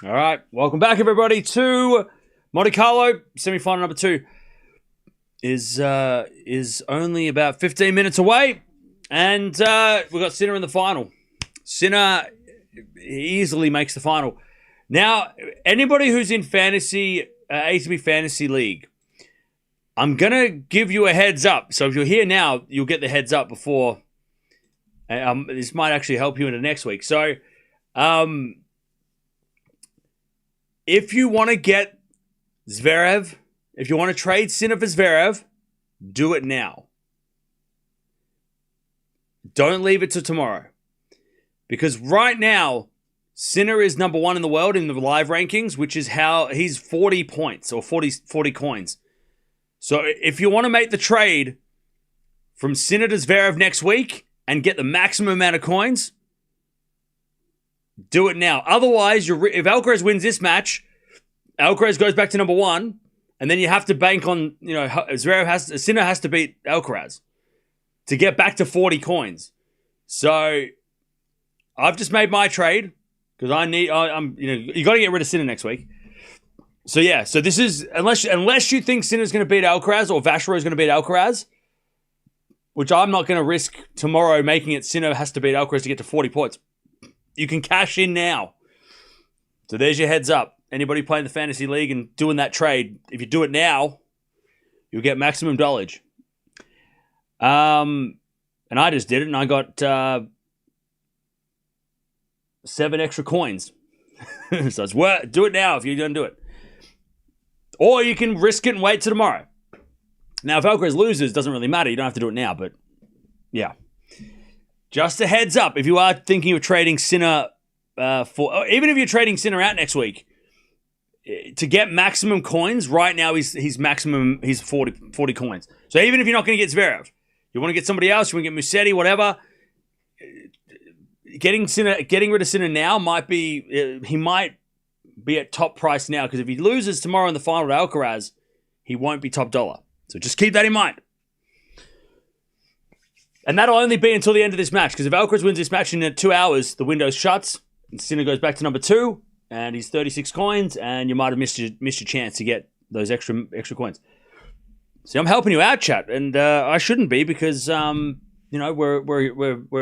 All right, welcome back, everybody, to Monte Carlo. Semi-final number 2 is only about 15 minutes away, and we've got Sinner in the final. Sinner easily makes the final. Now, anybody who's in fantasy, ATP Fantasy League, I'm going to give you a heads up. So if you're here now, you'll get the heads up before. This might actually help you into next week. So, if you want to get Zverev, if you want to trade Sinner for Zverev, do it now. Don't leave it to tomorrow. Because right now, Sinner is number 1 in the world in the live rankings, which is how he's 40 points or 40 coins. So if you want to make the trade from Sinner to Zverev next week and get the maximum amount of coins, do it now. Otherwise, if Alcaraz wins this match, Alcaraz goes back to number 1, and then you have to bank on, Sinner has to beat Alcaraz to get back to 40 coins. So I've just made my trade because you got to get rid of Sinner next week. So yeah, so this is unless you think Sinner's going to beat Alcaraz or Vacherot is going to beat Alcaraz, which I'm not going to risk tomorrow making it Sinner has to beat Alcaraz to get to 40 points. You can cash in now. So there's your heads up. Anybody playing the fantasy league and doing that trade, if you do it now, you'll get maximum dollage. And I just did it, and I got 7 extra coins. So it's worth. Do it now if you're going to do it. Or you can risk it and wait till tomorrow. Now, if Alcaraz loses, it doesn't really matter. You don't have to do it now, but yeah. Just a heads up, if you are thinking of trading Sinner even if you're trading Sinner out next week, to get maximum coins, right now he's 40 coins. So even if you're not going to get Zverev, you want to get somebody else, you want to get Musetti, whatever, getting rid of Sinner now he might be at top price now, because if he loses tomorrow in the final to Alcaraz, he won't be top dollar. So just keep that in mind. And that'll only be until the end of this match, because if Alcaraz wins this match in 2 hours, the window shuts, and Sinner goes back to number 2, and he's 36 coins, and you might have missed your chance to get those extra coins. See, I'm helping you out, chat, and I shouldn't be, because we're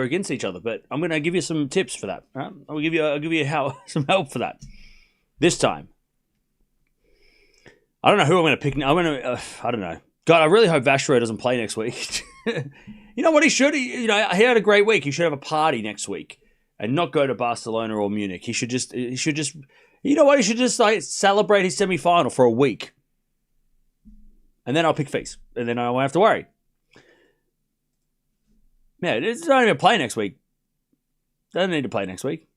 against each other. But I'm going to give you some tips for that. Right? I'll give you some help for that this time. I don't know who I'm going to pick. I don't know. God, I really hope Vacherot doesn't play next week. You know what he should? He had a great week. He should have a party next week and not go to Barcelona or Munich. He should just, you know what? He should just celebrate his semi-final for a week. And then I'll pick Feast. And then I won't have to worry. Yeah, it's not even play next week. Doesn't need to play next week.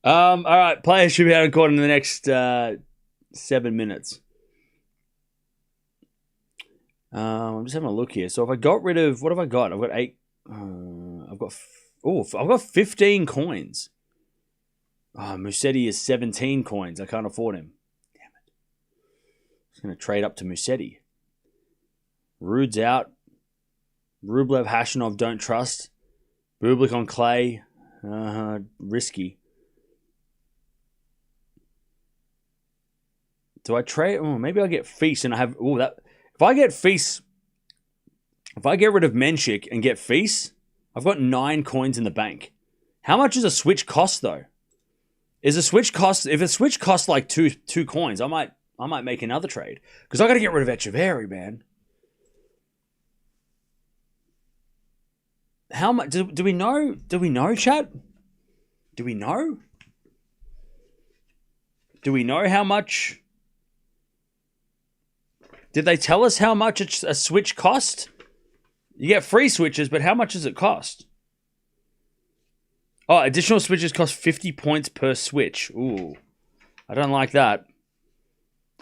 All right, players should be out of court in the next 7 minutes. I'm just having a look here. So if I got rid of, what have I got? I've got 8. I've got 15 coins. Musetti is 17 coins. I can't afford him. Damn it. I'm just going to trade up to Musetti. Rude's out. Rublev, Hashanov, don't trust. Bublik on clay. Risky. Do I trade? Maybe I'll get Feast and I have... that. If I get Feast... If I get rid of Menchik and get Feast, I've got 9 coins in the bank. How much does a switch cost, though? If a switch costs like two coins, I might make another trade. Because I got to get rid of Echeverry, man. How much... Do we know? Do we know, chat? Do we know? Do we know how much... Did they tell us how much a switch cost? You get free switches, but how much does it cost? Oh, additional switches cost 50 points per switch. Ooh, I don't like that.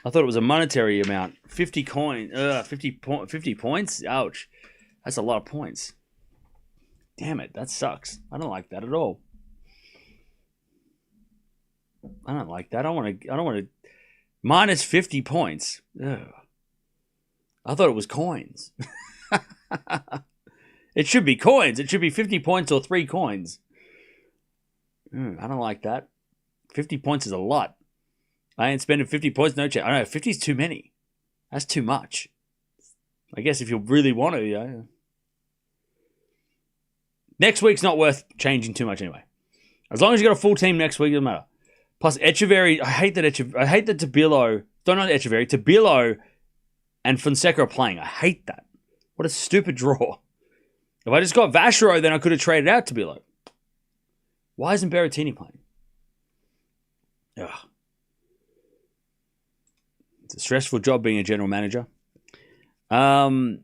I thought it was a monetary amount. 50 points? Ouch. That's a lot of points. Damn it, that sucks. I don't like that at all. I don't like that. I don't want to... Minus 50 points. Ugh. I thought it was coins. It should be coins. It should be 50 points or 3 coins. I don't like that. 50 points is a lot. I ain't spending 50 points, no chance. I don't know, 50 is too many. That's too much. I guess if you really want to, yeah. Next week's not worth changing too much anyway. As long as you got a full team next week, it doesn't matter. Plus, Echeverry, I hate that Tabilo, not Echeverry, Tabilo and Fonseca are playing. I hate that. What a stupid draw. If I just got Vacherot, then I could have traded out Tabilo. Why isn't Berrettini playing? Ugh. It's a stressful job being a general manager. Not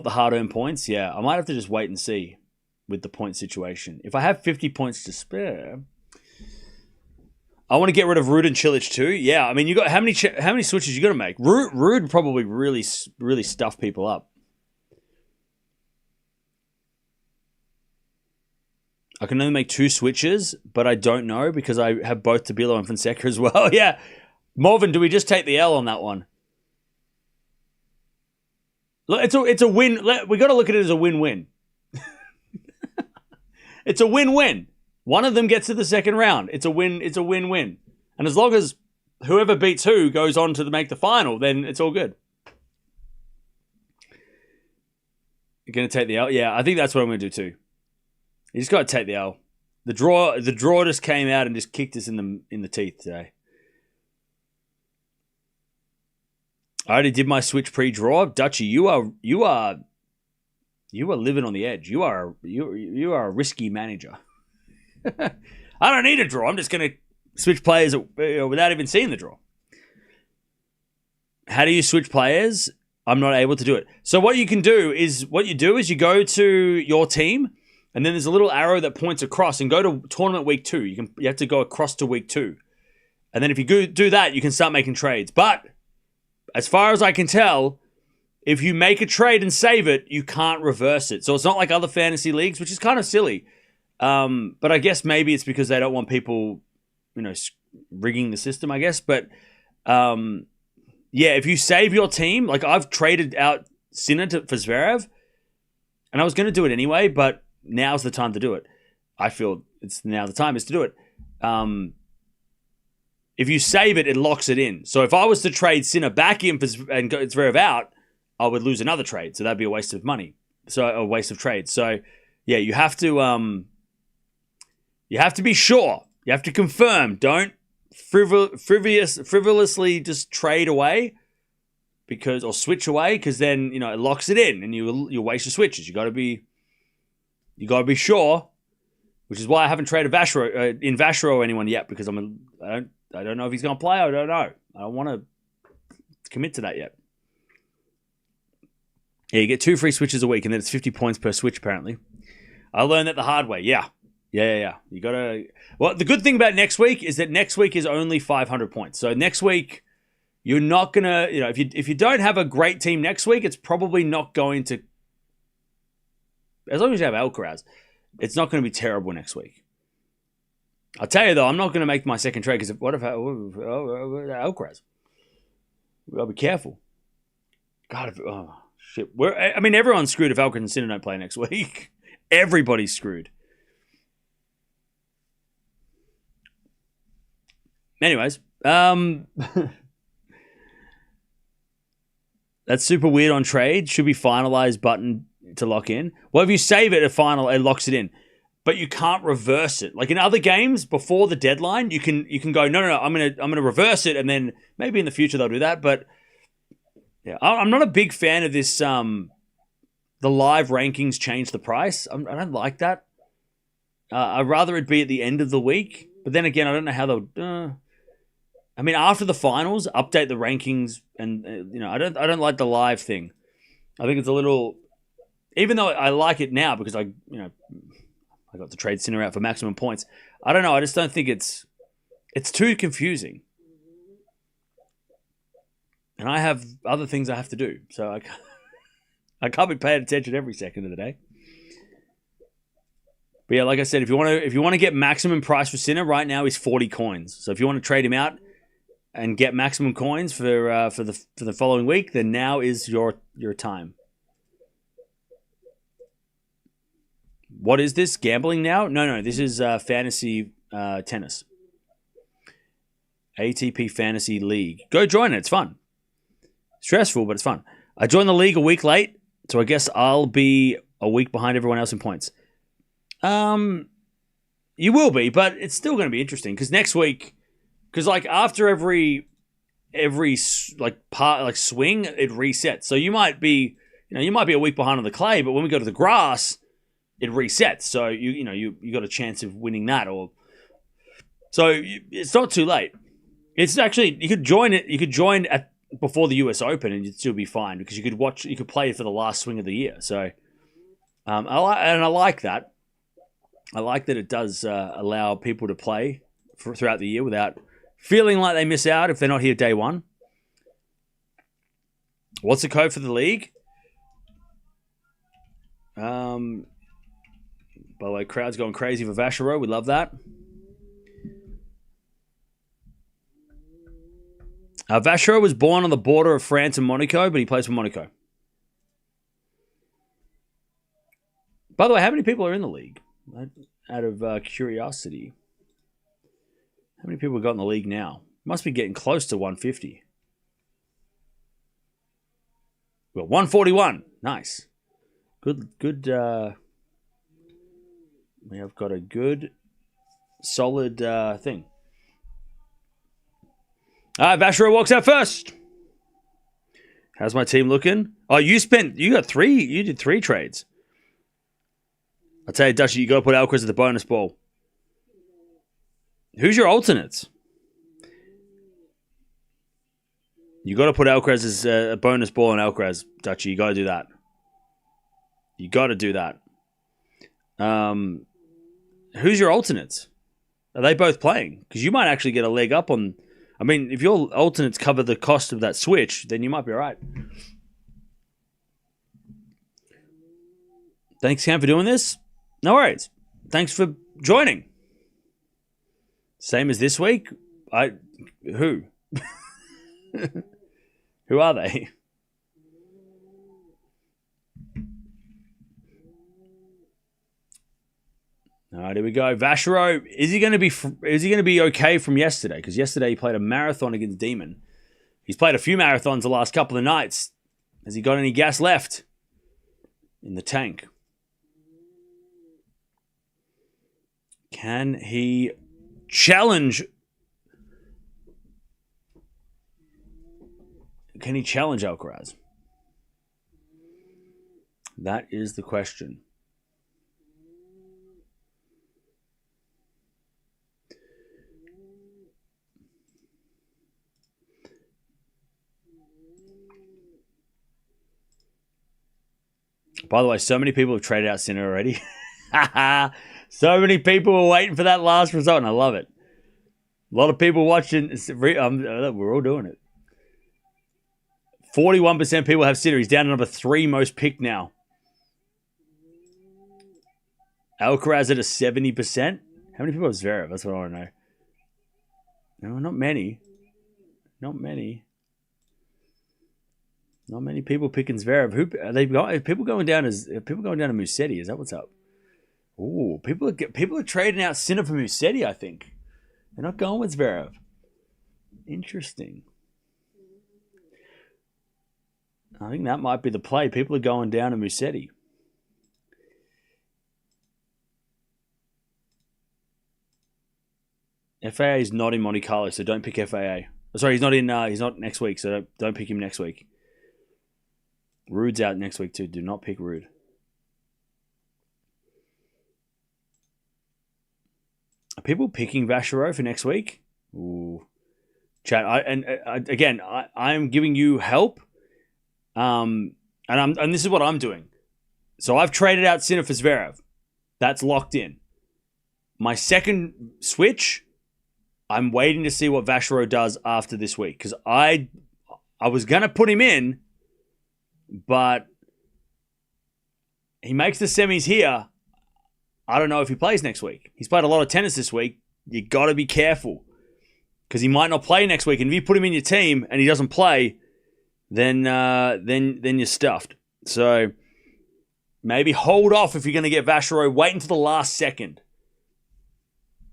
the hard-earned points. Yeah, I might have to just wait and see with the point situation. If I have 50 points to spare, I want to get rid of Ruud and Cilic too. Yeah, I mean, you got how many switches you got to make? Ruud probably really stuff people up. I can only make 2 switches, but I don't know because I have both Tabilo and Fonseca as well. Yeah. Morven, do we just take the L on that one? Look, it's a win. We got to look at it as a win-win. It's a win-win. One of them gets to the second round. It's a win. It's a win-win. And as long as whoever beats who goes on to make the final, then it's all good. You're going to take the L? Yeah, I think that's what I'm going to do too. You just got to take the L. The draw just came out and just kicked us in the teeth today. I already did my switch pre-draw. Dutchy, you are living on the edge. You are a risky manager. I don't need a draw. I'm just going to switch players without even seeing the draw. How do you switch players? I'm not able to do it. So what you do is you go to your team, and then there's a little arrow that points across, and go to tournament week 2. You have to go across to week 2, and then if you do that, you can start making trades. But as far as I can tell, if you make a trade and save it, you can't reverse it. So it's not like other fantasy leagues, which is kind of silly. But I guess maybe it's because they don't want people, rigging the system, I guess. But if you save your team, like I've traded out Sinner for Zverev, and I was going to do it anyway, but now's the time to do it. I feel it's now the time is to do it. If you save it, it locks it in. So if I was to trade Sinner back in and go Zverev out, I would lose another trade. So that'd be a waste of money. So a waste of trade. So yeah, you have to be sure. You have to confirm. Don't frivolously just trade away or switch away, because then it locks it in and you waste your switches. You got to be sure, which is why I haven't traded Vacherot or anyone yet, because I don't know if he's going to play. I don't know. I don't want to commit to that yet. Yeah, you get 2 free switches a week, and then it's 50 points per switch, apparently. I learned that the hard way. Yeah. You got to... Well, the good thing about next week is that next week is only 500 points. So next week, you're not going to... if you don't have a great team next week, it's probably not going to... As long as you have Alcaraz, it's not going to be terrible next week. I'll tell you, though, I'm not going to make my second trade, because what if Alcaraz? I'll be careful. God, shit. Everyone's screwed if Alcaraz and Sinner don't play next week. Everybody's screwed. Anyways, that's super weird on trade. Should be finalized button to lock in. Well, if you save it at final, it locks it in. But you can't reverse it. Like in other games, before the deadline, you can go, no, I'm gonna reverse it, and then maybe in the future they'll do that. But yeah, I'm not a big fan of this. The live rankings change the price. I don't like that. I'd rather it be at the end of the week. But then again, I don't know how they'll. After the finals, update the rankings, and I don't like the live thing. I think it's a little. Even though I like it now because I got to trade Sinner out for maximum points. I don't know. I just don't think it's too confusing. And I have other things I have to do. So I can't be paying attention every second of the day. But yeah, like I said, if you want to get maximum price for Sinner, right now is 40 coins. So if you want to trade him out and get maximum coins for the following week, then now is your time. What is this? Gambling now? No. This is fantasy tennis. ATP Fantasy League. Go join it. It's fun. Stressful, but it's fun. I joined the league a week late, so I guess I'll be a week behind everyone else in points. You will be, but it's still going to be interesting because next week, because like after every swing, it resets. So you might be a week behind on the clay, but when we go to the grass, it resets. So you got a chance of winning that, it's not too late. It's actually you could join it. You could join before the US Open and you'd still be fine because you could play for the last swing of the year. So I like that. I like that it does allow people to play throughout the year without feeling like they miss out if they're not here day one. What's the code for the league? By the way, crowd's going crazy for Vacherot. We love that. Vacherot was born on the border of France and Monaco, but he plays for Monaco. By the way, how many people are in the league? Out of curiosity. How many people have got in the league now? Must be getting close to 150. Well, 141. Nice. Good. We have got a good, solid thing. All right, Vacherot walks out first. How's my team looking? Oh, you did 3 trades. I'll tell you, Dutchy, you got to put Alcaraz at the bonus ball. Who's your alternates? You got to put Alcaraz as a bonus ball on Alcaraz, Dutchy. You got to do that. You got to do that. Who's your alternates? Are they both playing? Because you might actually get a leg up on... I mean, if your alternates cover the cost of that switch, then you might be all right. Thanks, Cam, for doing this. No worries. Thanks for joining. Same as this week. Who? Who are they? All right, here we go. Vacherot, is he going to be okay from yesterday? Because yesterday he played a marathon against Demon. He's played a few marathons the last couple of nights. Has he got any gas left in the tank? Can he challenge? Can he challenge Alcaraz? That is the question. By the way, so many people have traded out Sinner already. So many people were waiting for that last result, and I love it. A lot of people watching. We're all doing it. 41% of people have Sinner. He's down to number 3 most picked now. Alcaraz at a 70%. How many people have Zverev? That's what I want to know. No, not many. Not many. Not many people picking Zverev. Who are they? People going down to Musetti? Is that what's up? Ooh, people are trading out Sinner for Musetti. I think they're not going with Zverev. Interesting. I think that might be the play. People are going down to Musetti. FAA is not in Monte Carlo, so don't pick FAA. Sorry, he's not in. He's not next week, so don't pick him next week. Rude's out next week too. Do not pick Rude. Are people picking Vacherot for next week? Ooh, chat. I'm giving you help. And this is what I'm doing. So I've traded out Sinner for Zverev. That's locked in. My second switch, I'm waiting to see what Vacherot does after this week because I was gonna put him in, but he makes the semis here. I don't know if he plays next week. He's played a lot of tennis this week. You got to be careful because he might not play next week. And if you put him in your team and he doesn't play, then you're stuffed. So maybe hold off if you're going to get Vacherot. Wait until the last second.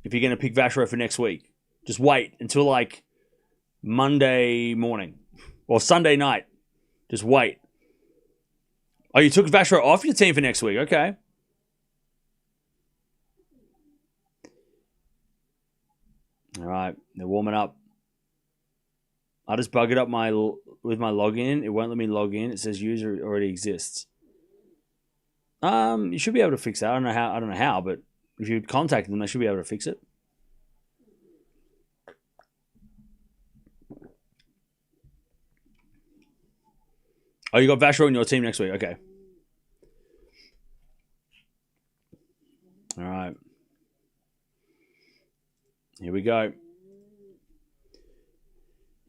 if you're going to pick Vacherot for next week. Just wait until like Monday morning or Sunday night. Just wait. Oh, you took Vacherot off your team for next week. Okay. All right. They're warming up. I just buggered up with my login. It won't let me log in. It says user already exists. You should be able to fix that. I don't know how, but if you contact them, they should be able to fix it. Oh, you got Vacherot in your team next week. Okay. All right. Here we go.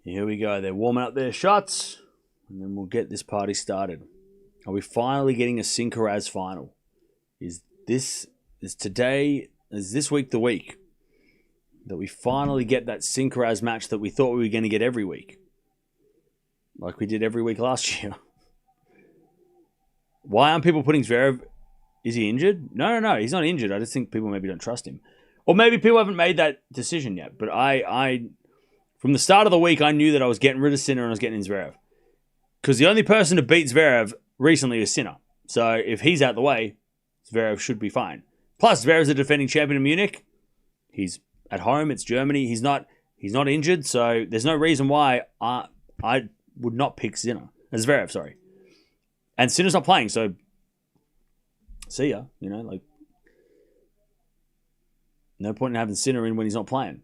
Here we go. They're warming up their shots, and then we'll get this party started. Are we finally getting a Alcaraz final? Is this week the week that we finally get that Alcaraz match that we thought we were going to get every week, like we did every week last year? Why aren't people putting Zverev? Is he injured? No, he's not injured. I just think people maybe don't trust him, or maybe people haven't made that decision yet. But I from the start of the week, I knew that I was getting rid of Sinner and I was getting in Zverev, because the only person to beat Zverev recently is Sinner. So if he's out the way, Zverev should be fine. Plus, Zverev's a defending champion in Munich. He's at home. It's Germany. He's not injured, so there's no reason why I would not pick Zverev. Sorry, and Sinner's not playing, so see ya. Like no point in having Sinner in when he's not playing.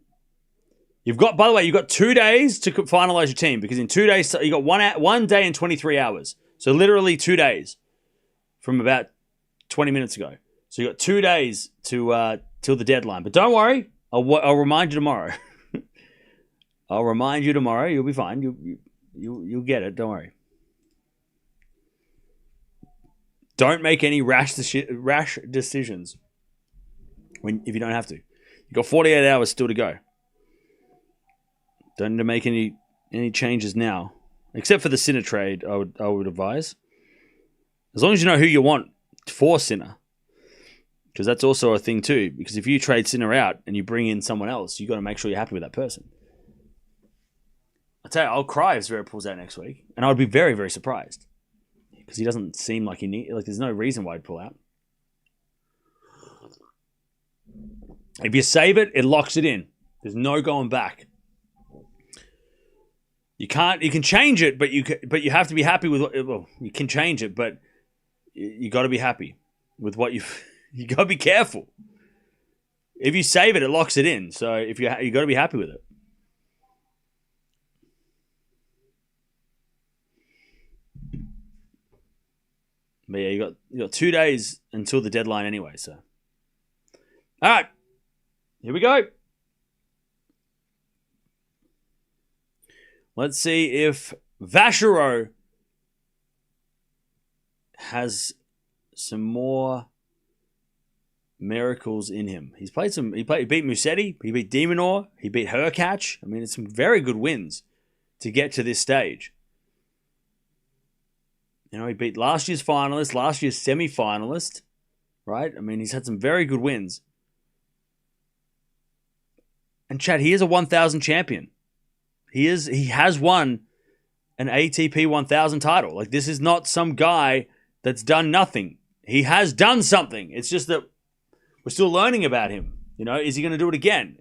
By the way, you've got 2 days to finalize your team, because in 2 days you got 1 day and 23 hours. So literally 2 days from about 20 minutes ago. So you got 2 days to till the deadline. But don't worry, I'll remind you tomorrow. I'll remind you tomorrow. You'll be fine. You'll get it. Don't worry. Don't make any rash decisions if you don't have to. You've got 48 hours still to go. Don't need to make any changes now, except for the Sinner trade. I would advise, as long as you know who you want for Sinner, because that's also a thing too. Because if you trade Sinner out and you bring in someone else, you got to make sure you're happy with that person. I tell you, I'll cry if Zverev pulls out next week, and I would be very, very surprised, because he doesn't seem like there's no reason why he'd pull out. If you save it, it locks it in. There's no going back. You can change it, but you have to be happy with you can change it, but you got to be happy with what you got to be careful. If you save it, it locks it in. So if you got to be happy with it. But yeah, you got 2 days until the deadline anyway, so. All right. Here we go. Let's see if Vacherot has some more miracles in him. He beat Musetti, he beat Demonor, he beat Hurkacz. I mean, it's some very good wins to get to this stage. He beat last year's finalist, last year's semi-finalist, right? I mean, he's had some very good wins. And Chad, he is a 1,000 champion. He has won an ATP 1000 title. Like, this is not some guy that's done nothing. He has done something. It's just that we're still learning about him. Is he going to do it again?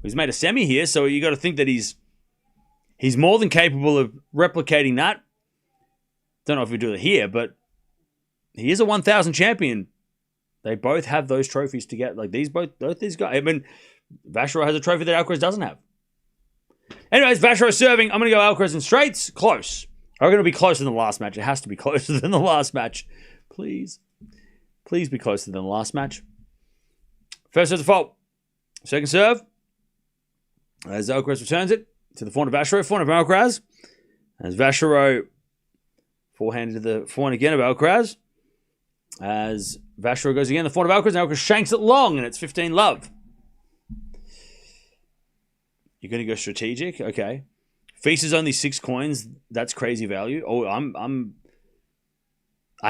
He's made a semi here, so you got to think that he's more than capable of replicating that. Don't know if he'll do it here, but he is a 1,000 champion. They both have those trophies to get. Like, both these guys. I mean, Vacherot has a trophy that Alcaraz doesn't have. Anyways, Vacherot serving. I'm going to go Alcaraz in straights. Close. I'm going to be closer than the last match. It has to be closer than the last match. Please. Please be closer than the last match. First serve to fault. Second serve. As Alcaraz returns it to the forehand of Vacherot. Forehand of Alcaraz. As Vacherot forehand to the forehand again of Alcaraz. As Vacherot goes again, the forehand of Alcaraz. And Alcaraz shanks it long, and it's 15-love. You're going to go strategic? Okay. Feast is only 6 coins. That's crazy value. Oh, I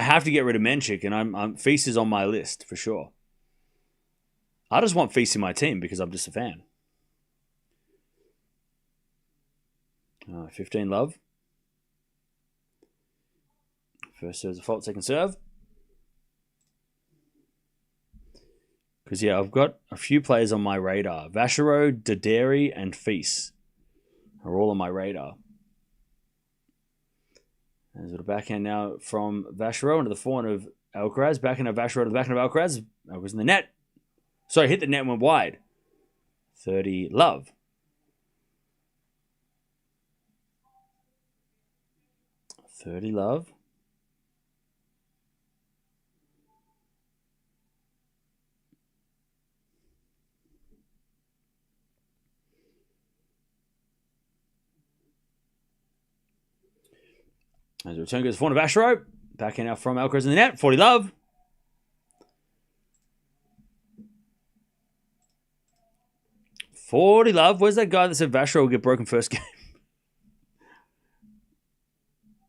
have to get rid of Menchik, and Feast is on my list for sure. I just want Feast in my team because I'm just a fan. 15 love. First serve's a fault, second serve. Because, yeah, I've got a few players on my radar. Vacherot, Doderi, and Feast are all on my radar. There's a backhand now from Vacherot into the forehand of Alcaraz. Backhand of Vacherot to the backhand of Alcaraz. Alcaraz in the net. Sorry, hit the net and went wide. 30 love. As the return goes to forehand of Vacherot. Backhand now from Alcaraz in the net. 40 love. Where's that guy that said Vacherot will get broken first game?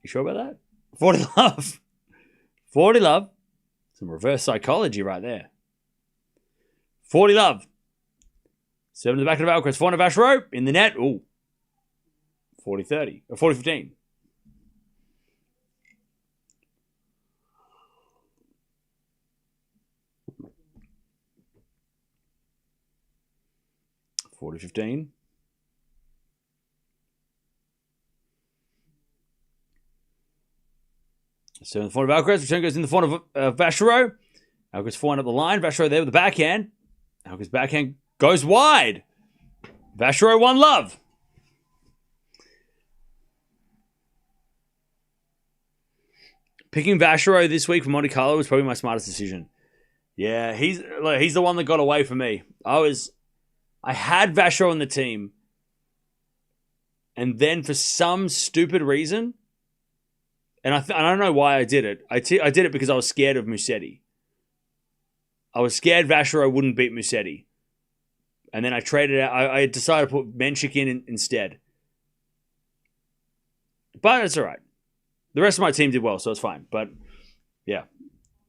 You sure about that? 40 love. 40 love. Some reverse psychology right there. 40 love. 7 to the back of Alcaraz. Forehand of Vacherot in the net. Ooh. 40-30. Or 40-15. $40-15. So in the forehand of Alcaraz, return goes in the forehand of Vacherot. Alcaraz forehand up the line. Vacherot there with the backhand. Alcaraz backhand goes wide. Vacherot 1 love. Picking Vacherot this week for Monte Carlo was probably my smartest decision. Yeah, he's the one that got away from me. I had Vacherot on the team, and then for some stupid reason, and I don't know why I did it. I did it because I was scared of Musetti. I was scared Vacherot wouldn't beat Musetti, and then I traded out. I decided to put Menchik in instead, but it's all right. The rest of my team did well, so it's fine. But yeah,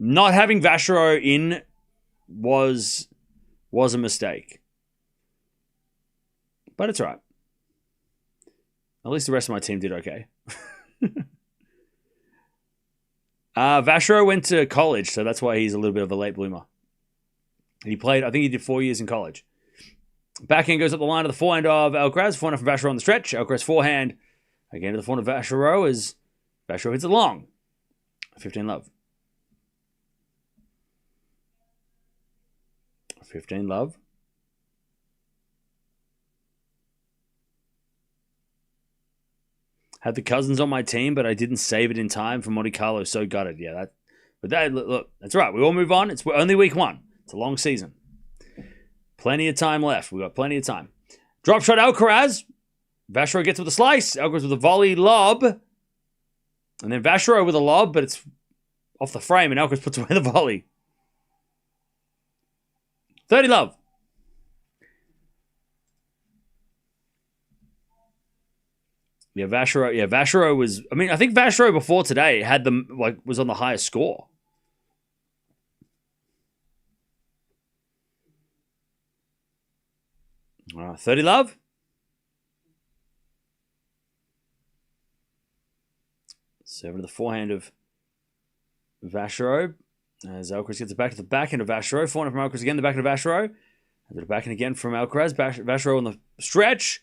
not having Vacherot in was a mistake. But it's all right. At least the rest of my team did okay. Vacherot went to college, so that's why he's a little bit of a late bloomer. He played, I think he did 4 years in college. Backhand goes up the line to the forehand of Alcaraz. Forehand from Vacherot on the stretch. Alcaraz forehand again to the forehand of Vacherot as Vacherot hits it long. 15 love. 15 love. Had the cousins on my team, but I didn't save it in time for Monte Carlo. So gutted. Yeah, look, that's right. We all move on. It's only week 1. It's a long season. Plenty of time left. We've got plenty of time. Drop shot Alcaraz. Vacherot gets with a slice. Alcaraz with a volley lob. And then Vacherot with a lob, but it's off the frame, and Alcaraz puts away the volley. 30 love. Yeah, Vacherot was. I mean, I think Vacherot before today had was on the highest score. All right, 30 love. Seven to the forehand of Vacherot. As Alcaraz gets it back to the backhand of Vacherot. Forehand from Alcaraz again, the backhand of Vacherot. And the backhand again from Alcaraz. Vacherot on the stretch.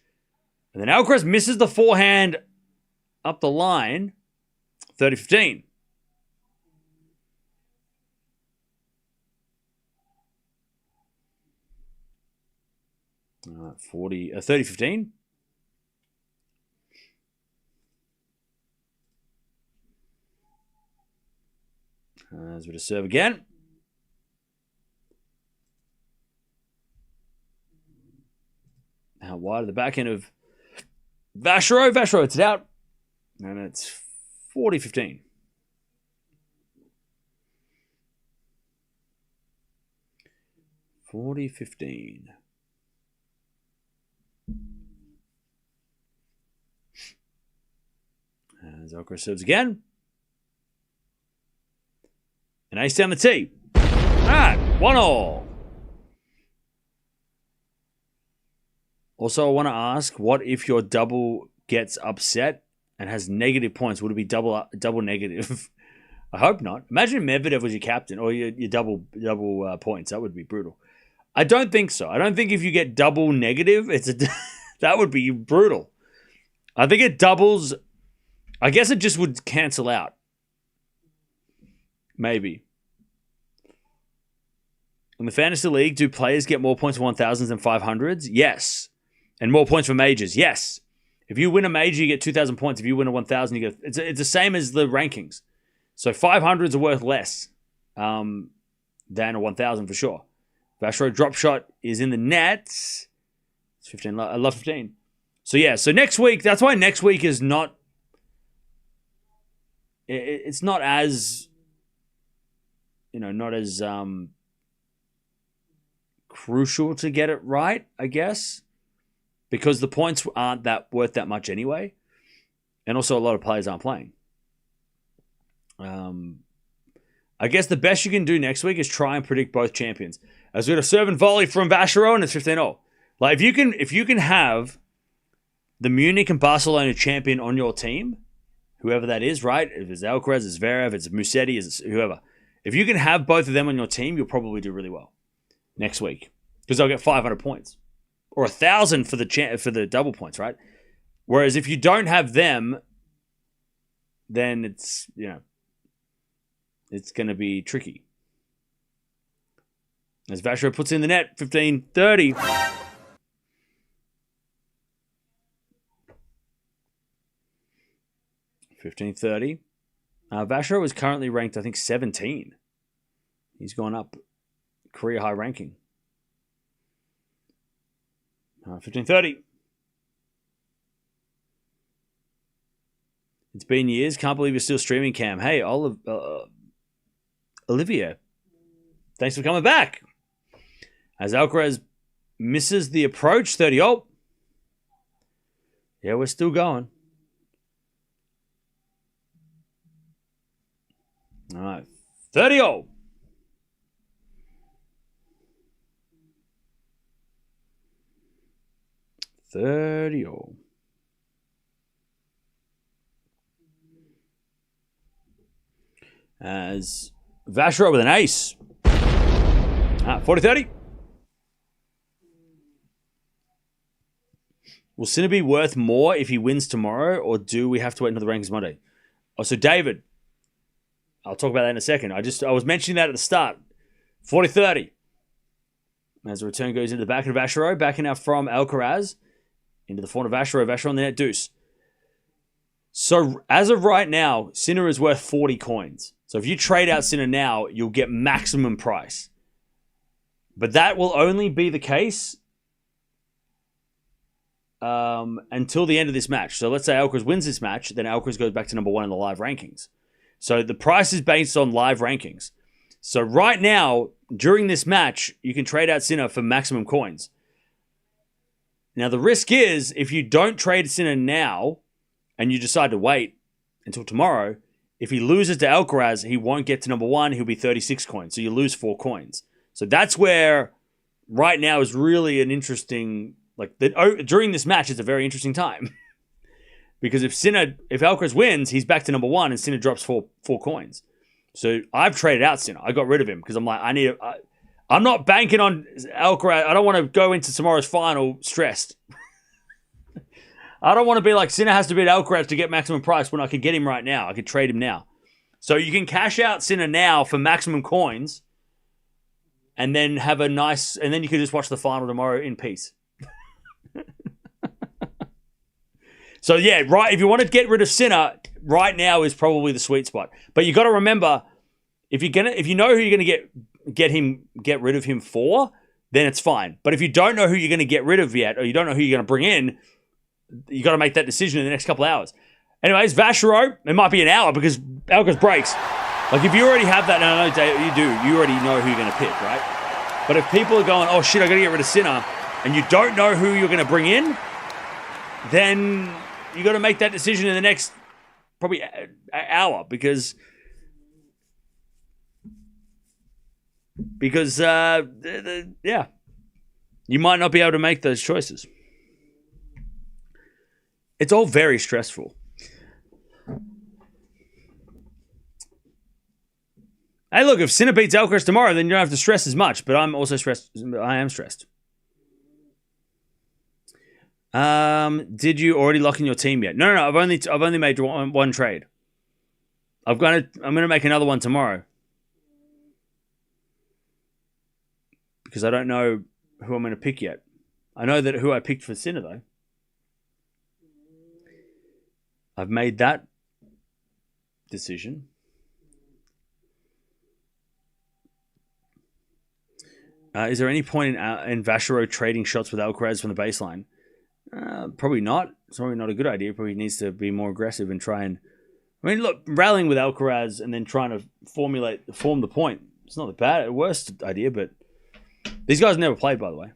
And then Alcaraz misses the forehand up the line. 30-15. All right, 30-15. As we just serve again. Now wide at the backhand of Vacherot. Vacherot, it's out. And it's 40-15. As Alcaraz serves again. An ace down the tee. All right, 1-all. Also, I want to ask, what if your double gets upset and has negative points? Would it be double negative? I hope not. Imagine Medvedev was your captain or your double points. That would be brutal. I don't think so. I don't think if you get double negative, that would be brutal. I think it doubles. I guess it just would cancel out. Maybe. In the Fantasy League, do players get more points for 1,000s than 500s? Yes. And more points for majors? Yes. If you win a major, you get 2,000 points. If you win a 1,000, you get... It's the same as the rankings. So 500s are worth less than a 1,000 for sure. Vacherot drop shot is in the net. It's 15. I love 15. So yeah, so next week, that's why next week is not... It's not as... not as crucial to get it right, I guess. Because the points aren't worth that much anyway. And also a lot of players aren't playing. I guess the best you can do next week is try and predict both champions. As we got a serve and volley from Vacherot and it's 15-0. Like if you can have the Munich and Barcelona champion on your team, whoever that is, right? If it's Alcaraz, it's Zverev, it's Musetti, it's whoever. If you can have both of them on your team, you'll probably do really well next week. Because they'll get 500 points. Or 1,000 for the double points, right? Whereas if you don't have them, then it's going to be tricky. As Vacherot puts in the net, 15-30. 15-30. Vacherot is currently ranked, I think, 17. He's gone up career high ranking. 15-30. It's been years. Can't believe you're still streaming, Cam. Hey, Olivia. Thanks for coming back. As Alcaraz misses the approach, 30-0. Yeah, we're still going. All right, 30-0. As Vacherot with an ace. 40-30. Will Sinner be worth more if he wins tomorrow, or do we have to wait until the rankings Monday? Oh, so David, I'll talk about that in a second. I was mentioning that at the start. 40-30. As the return goes into the back of Vacherot, backing out from Alcaraz. Into the front of Vacherot. Vacherot on the net, deuce. So, as of right now, Sinner is worth 40 coins. So, if you trade out Sinner now, you'll get maximum price. But that will only be the case until the end of this match. So, let's say Alcaraz wins this match, then Alcaraz goes back to number 1 in the live rankings. So, the price is based on live rankings. So, right now, during this match, you can trade out Sinner for maximum coins. Now, the risk is, if you don't trade Sinner now, and you decide to wait until tomorrow, if he loses to Alcaraz, he won't get to number 1, he'll be 36 coins. So you lose 4 coins. So that's where, right now, is really an interesting, during this match, it's a very interesting time. Because if Alcaraz wins, he's back to number 1, and Sinner drops 4 coins. So I've traded out Sinner. I got rid of him, because I'm like, I'm not banking on Alcaraz. I don't want to go into tomorrow's final stressed. I don't want to be like, Sinner has to beat Alcaraz to get maximum price when I could get him right now. I could trade him now. So you can cash out Sinner now for maximum coins and then have a nice... And then you can just watch the final tomorrow in peace. So yeah, right. If you want to get rid of Sinner, right now is probably the sweet spot. But you got to remember, if you know who you're going to get rid of him for, then it's fine. But if you don't know who you're going to get rid of yet, or you don't know who you're going to bring in, you got to make that decision in the next couple of hours. Anyways, Vacherot, it might be an hour because Alcaraz breaks. Like if you already have that, no, you do. You already know who you're going to pick, right? But if people are going, oh shit, I got to get rid of Sinner, and you don't know who you're going to bring in, then you got to make that decision in the next probably hour because yeah, you might not be able to make those choices. It's all very stressful. Hey, look, if Sinner beats Alcaraz tomorrow, then you don't have to stress as much. But I'm also stressed. I am stressed. Did you already lock in your team yet? No. I've only made one trade. I'm gonna make another one tomorrow because I don't know who I'm gonna pick yet. I know that who I picked for Sinner though. I've made that decision. Is there any point in Vacherot trading shots with Alcaraz from the baseline? Probably not. It's probably not a good idea. Probably needs to be more aggressive and try and... I mean, look, rallying with Alcaraz and then trying to form the point. It's not the worst idea, but these guys never played, by the way.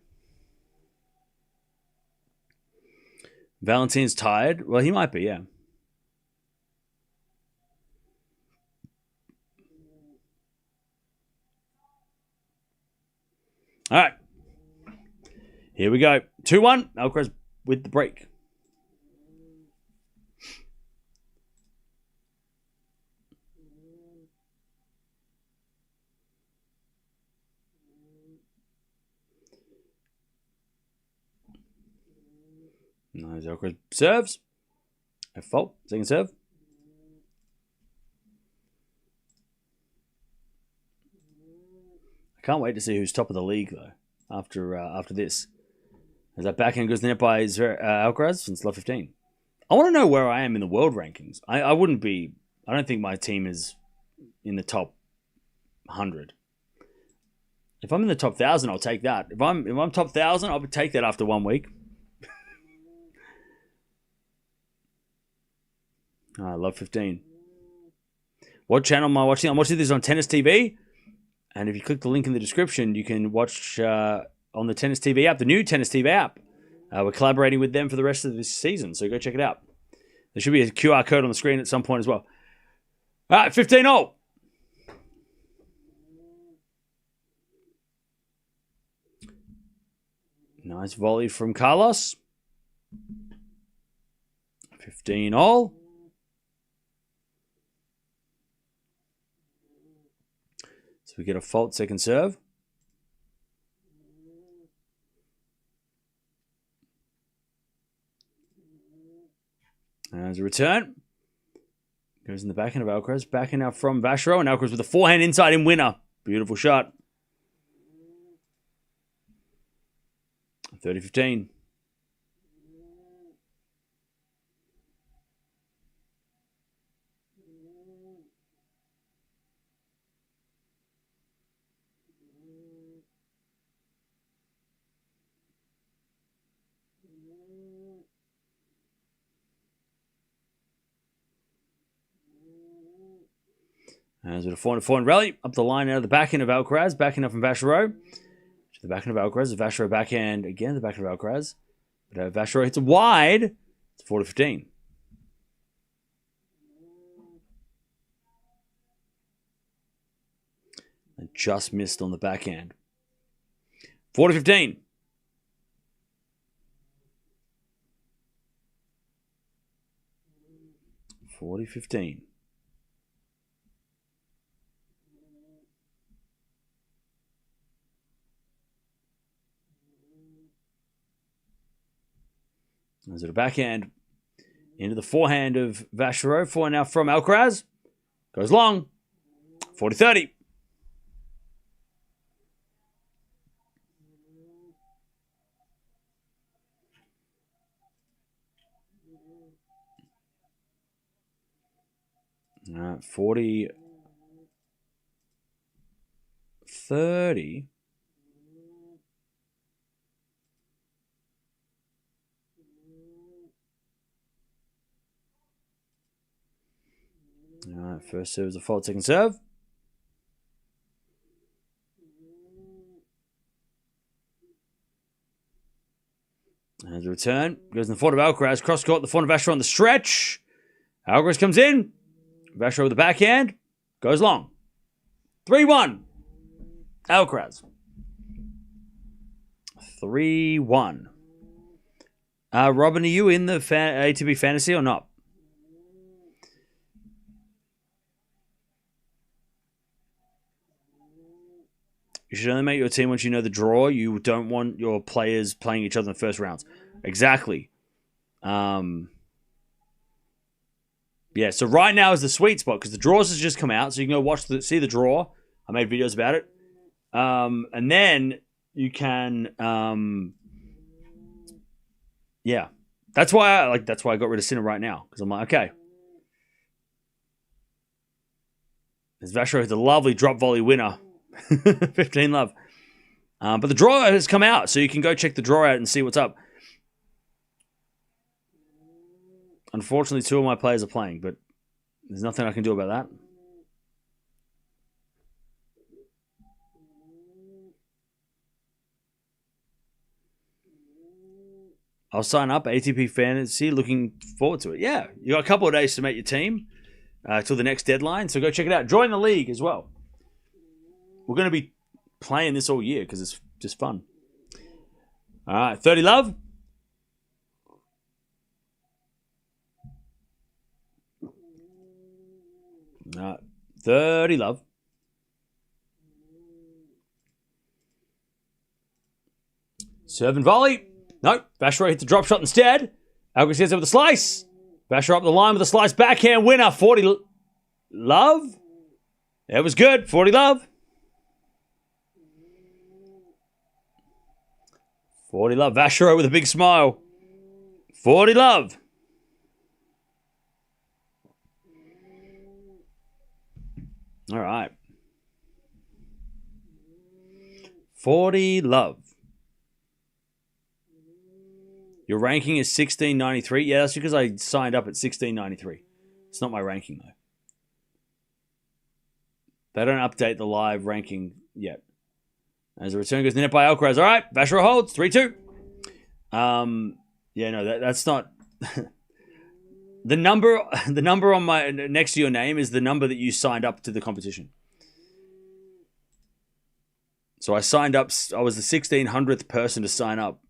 Valentin's tired. Well, he might be, yeah. All right. Here we go. 2-1. Alcaraz with the break. Nice. Alcaraz serves. A fault. Second serve. I can't wait to see who's top of the league, though, after this. As that backhand goes in the net by Alcaraz since love 15. I want to know where I am in the world rankings. I wouldn't be... I don't think my team is in the top 100. If I'm in the top 1,000, I'll take that. If I'm top 1,000, I'll take that after 1 week. I love 15. What channel am I watching? I'm watching this on Tennis TV. And if you click the link in the description, you can watch on the Tennis TV app, the new Tennis TV app. We're collaborating with them for the rest of this season, so go check it out. There should be a QR code on the screen at some point as well. All right, 15-0. Nice volley from Carlos. 15-all. So we get a fault second serve. As a return. Goes in the backhand of Alcaraz. Backhand now from Vacherot. And Alcaraz with a forehand inside in winner. Beautiful shot. 30-15. As with a forehand rally, up the line out of the backhand of Alcaraz, backhand up from Vacherot. To the backhand of Alcaraz, the Vacherot backhand again, the backhand of Alcaraz. But Vacherot hits it wide. It's 40-15. And just missed on the backhand. 40-15. As a backhand into the forehand of Vacherot. Forehand now from Alcaraz. Goes long. 40-30. All right, 40-30. All right, first serve is a fault, second serve. As a return, goes in the front of Alcaraz, cross court, the front of Vacherot on the stretch. Alcaraz comes in. Vacherot with the backhand, goes long. 3-1. Alcaraz. 3-1. Robin, are you in the ATP Fantasy or not? You should only make your team once you know the draw. You don't want your players playing each other in the first rounds. Exactly. Yeah, so right now is the sweet spot because the draws has just come out, so you can go see the draw. I made videos about it. And then you can yeah. That's why I got rid of Sinner right now. Because I'm like, okay. As Vacherot is a lovely drop volley winner. 15 love. But the draw has come out, so you can go check the draw out and see what's up. Unfortunately, 2 of my players are playing, but there's nothing I can do about that. I'll sign up, ATP Fantasy, looking forward to it. Yeah, you got a couple of days to make your team till the next deadline, so go check it out. Join the league as well. We're going to be playing this all year because it's just fun. All right, 30 love. All right, 30 love. Serve and volley. Nope, Vacherot hit the drop shot instead. Alcaraz gets it with a slice. Vacherot up the line with a slice backhand winner. 40 love. It was good. 40 love. 40 love. Vacherot with a big smile. 40 love. All right. 40 love. Your ranking is 1693. Yeah, that's because I signed up at 1693. It's not my ranking, though. They don't update the live ranking yet. As the return goes net by Alcaraz. All right, Vacherot holds 3-2. Yeah, no, that's not the number. The number on my next to your name is the number that you signed up to the competition. So I signed up. I was the 1600th person to sign up.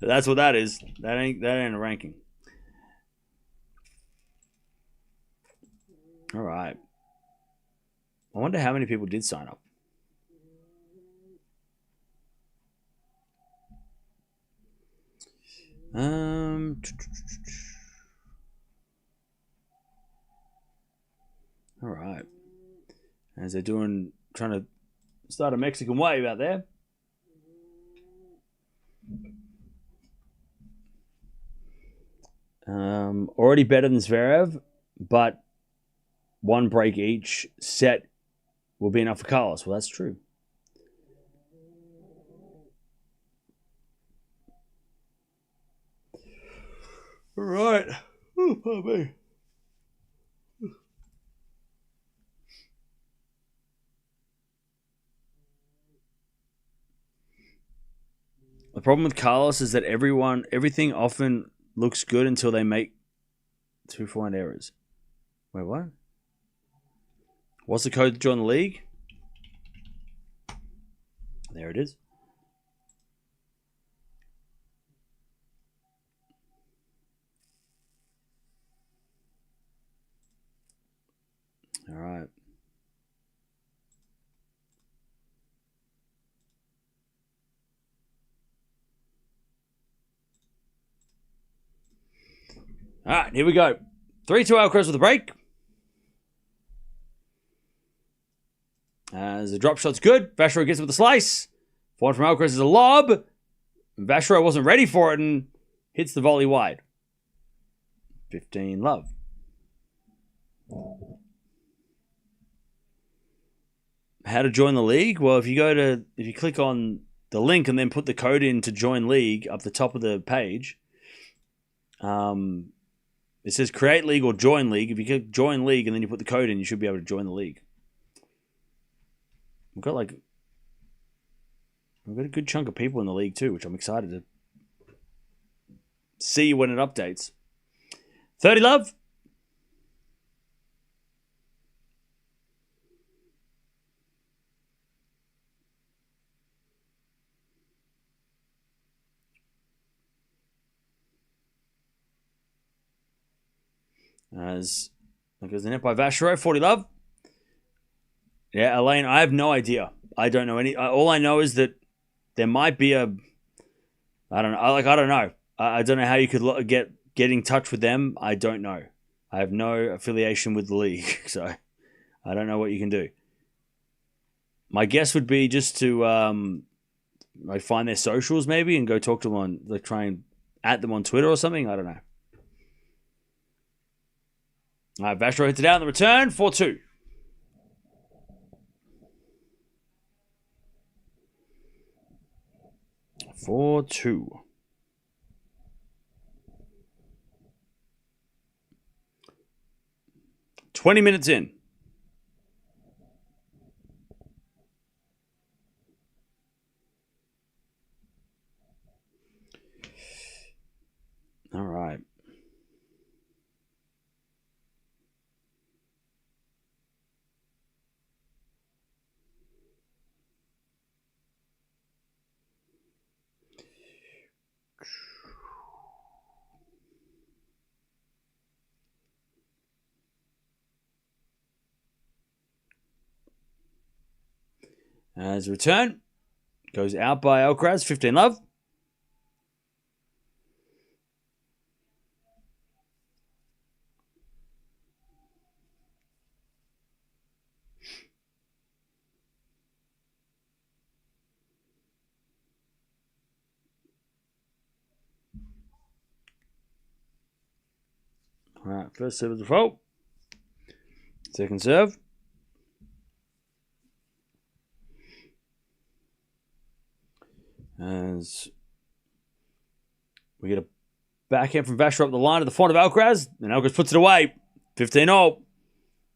That's what that is. That ain't a ranking. All right. I wonder how many people did sign up. All right. As they're trying to start a Mexican wave out there. Already better than Zverev, but 1 break each set will be enough for Carlos. Well, that's true. All right. Oh, pardon me. The problem with Carlos is that everything often looks good until they make 2 forehand errors. Wait, what? What's the code to join the league? There it is. All right. All right, here we go. 3-2 Alcaraz with a break. As the drop shot's good, Vacherot gets it with a slice. Forward from Alcaraz is a lob. Vacherot wasn't ready for it and hits the volley wide. 15 love. How to join the league? Well, if you click on the link and then put the code in to join league up the top of the page, it says create league or join league. If you click join league and then you put the code in, you should be able to join the league. We've got a good chunk of people in the league too, which I'm excited to see when it updates. 30 love. As that goes the net by Vacherot, 40 love. Yeah, Elaine, I have no idea. I don't know any. All I know is that there might be a. I don't know. I don't know. I don't know how you could get in touch with them. I don't know. I have no affiliation with the league, so I don't know what you can do. My guess would be just to find their socials maybe and go talk to them on, try and at them on Twitter or something. I don't know. All right, Vacherot hits it out on the return, 4-2. Four-2. $20 in. All right. As a return, goes out by Alcaraz, 15 love. All right, first serve is a fault. Second serve. As we get a backhand from Vacherot up the line to the front of Alcaraz, and Alcaraz puts it away. 15-0.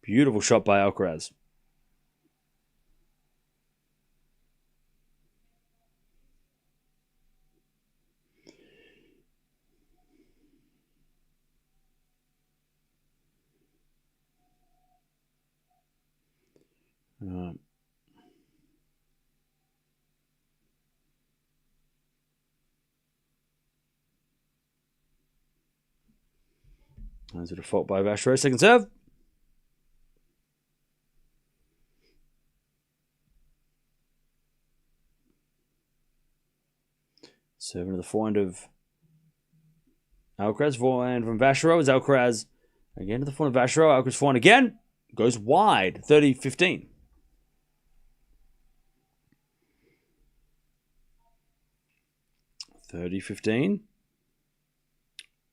Beautiful shot by Alcaraz. That's a default by Vacherot. Second serve. Serving to the forehand of Alcaraz. Forehand from Vacherot is Alcaraz again to the forehand of Vacherot. Alcaraz forehand again. Goes wide. 30-15.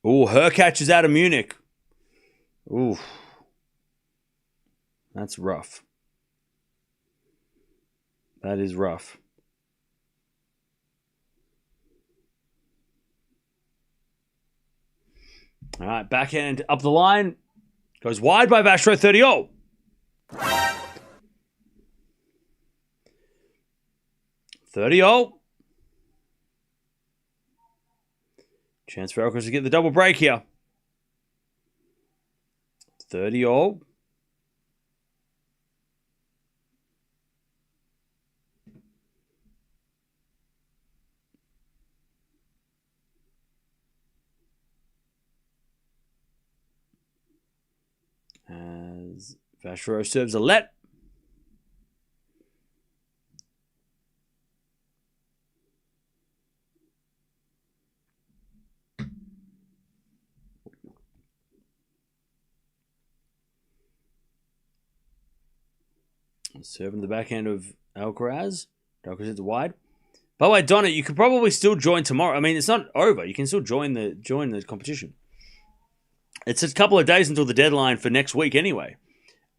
Oh, her catch is out of Munich. Ooh. That's rough. That is rough. All right, backhand up the line. Goes wide by Vacherot, 30-0. Chance for Alcaraz to get the double break here. 30-0. As Vacherot serves a let. Serving the backhand of Alcaraz. Alcaraz hits it wide. By the way, Donna, you could probably still join tomorrow. I mean, it's not over. You can still join the competition. It's a couple of days until the deadline for next week anyway.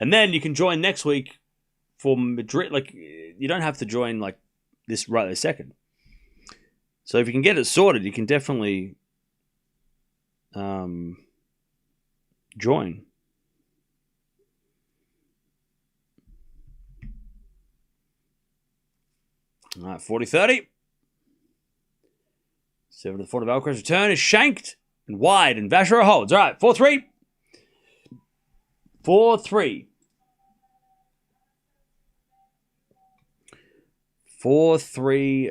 And then you can join next week for Madrid. Like, you don't have to join like this right this second. So if you can get it sorted, you can definitely join. All right, 40-30. 7 to the 4 of Alcaraz. Return is shanked and wide, and Vacherot holds. All right, 4-3. 4-3. 4-3.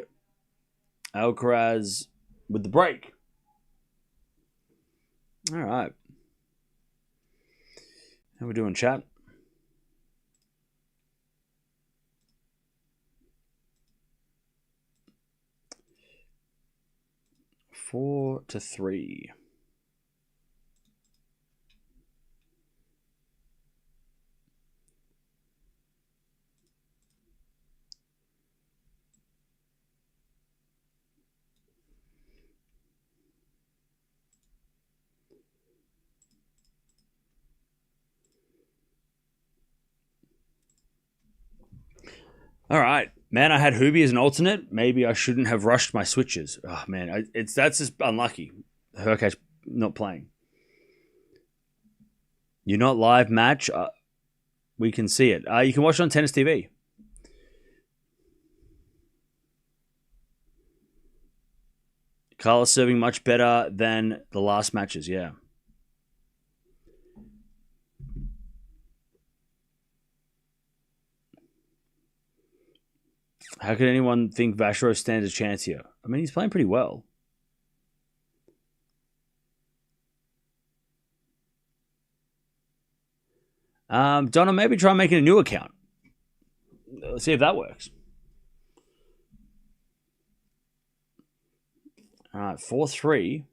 Alcaraz with the break. All right. How we doing, chat? Four to three. All right, man. I had Hubie as an alternate. Maybe I shouldn't have rushed my switches. Oh man, that's just unlucky. Hurkacz not playing. You're not live match. We can see it. You can watch it on Tennis TV. Carlos serving much better than the last matches. Yeah. How could anyone think Vacherot stands a chance here? I mean, he's playing pretty well. Donna, maybe try making a new account. Let's see if that works. All right, 4-3.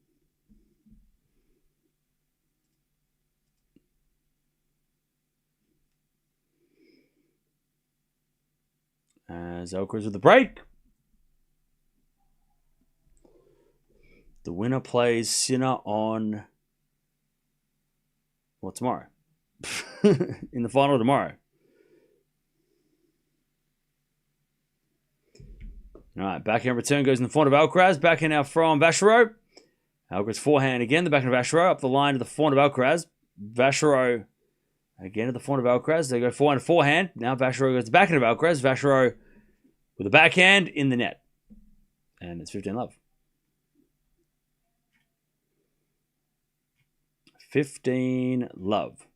As Alcaraz with the break. The winner plays Sinner on tomorrow. In the final tomorrow. All right, backhand return goes in the front of Alcaraz. Backhand now from Vacherot. Alcaraz forehand again. The backhand of Vacherot up the line to the front of Alcaraz. Vacherot again at the front of Alcaraz. They go forehand to forehand. Now Vacherot goes to the backhand of Alcaraz. Vacherot with a backhand in the net. And it's 15-love. 15-love.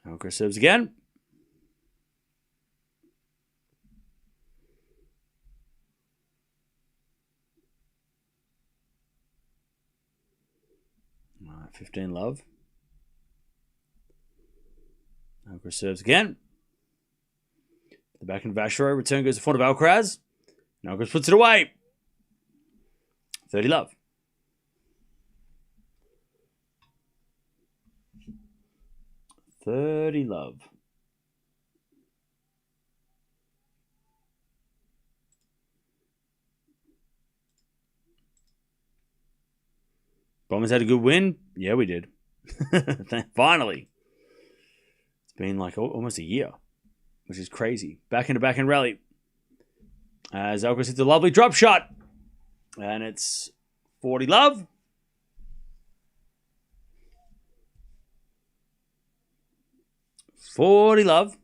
Alcaraz serves again. All right, 15-love. Alcaraz serves again. The backhand of Vacherot. Return goes to the front of Alcaraz. And Alcaraz puts it away. 30-love. Love. Bombers had a good win. Yeah, we did. Finally. It's been like almost a year, which is crazy. Backhand rally. As Alcaraz hits a lovely drop shot. And it's 40-love. Love.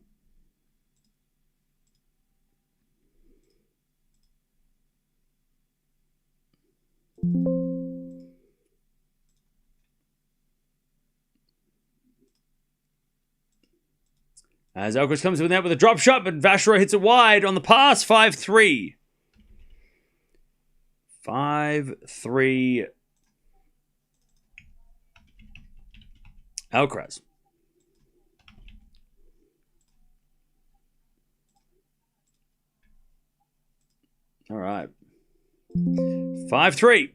As Alcaraz comes in there with a drop shot, but Vacherot hits it wide on the pass. 5-3. 5-3. Alcaraz. All right. 5-3.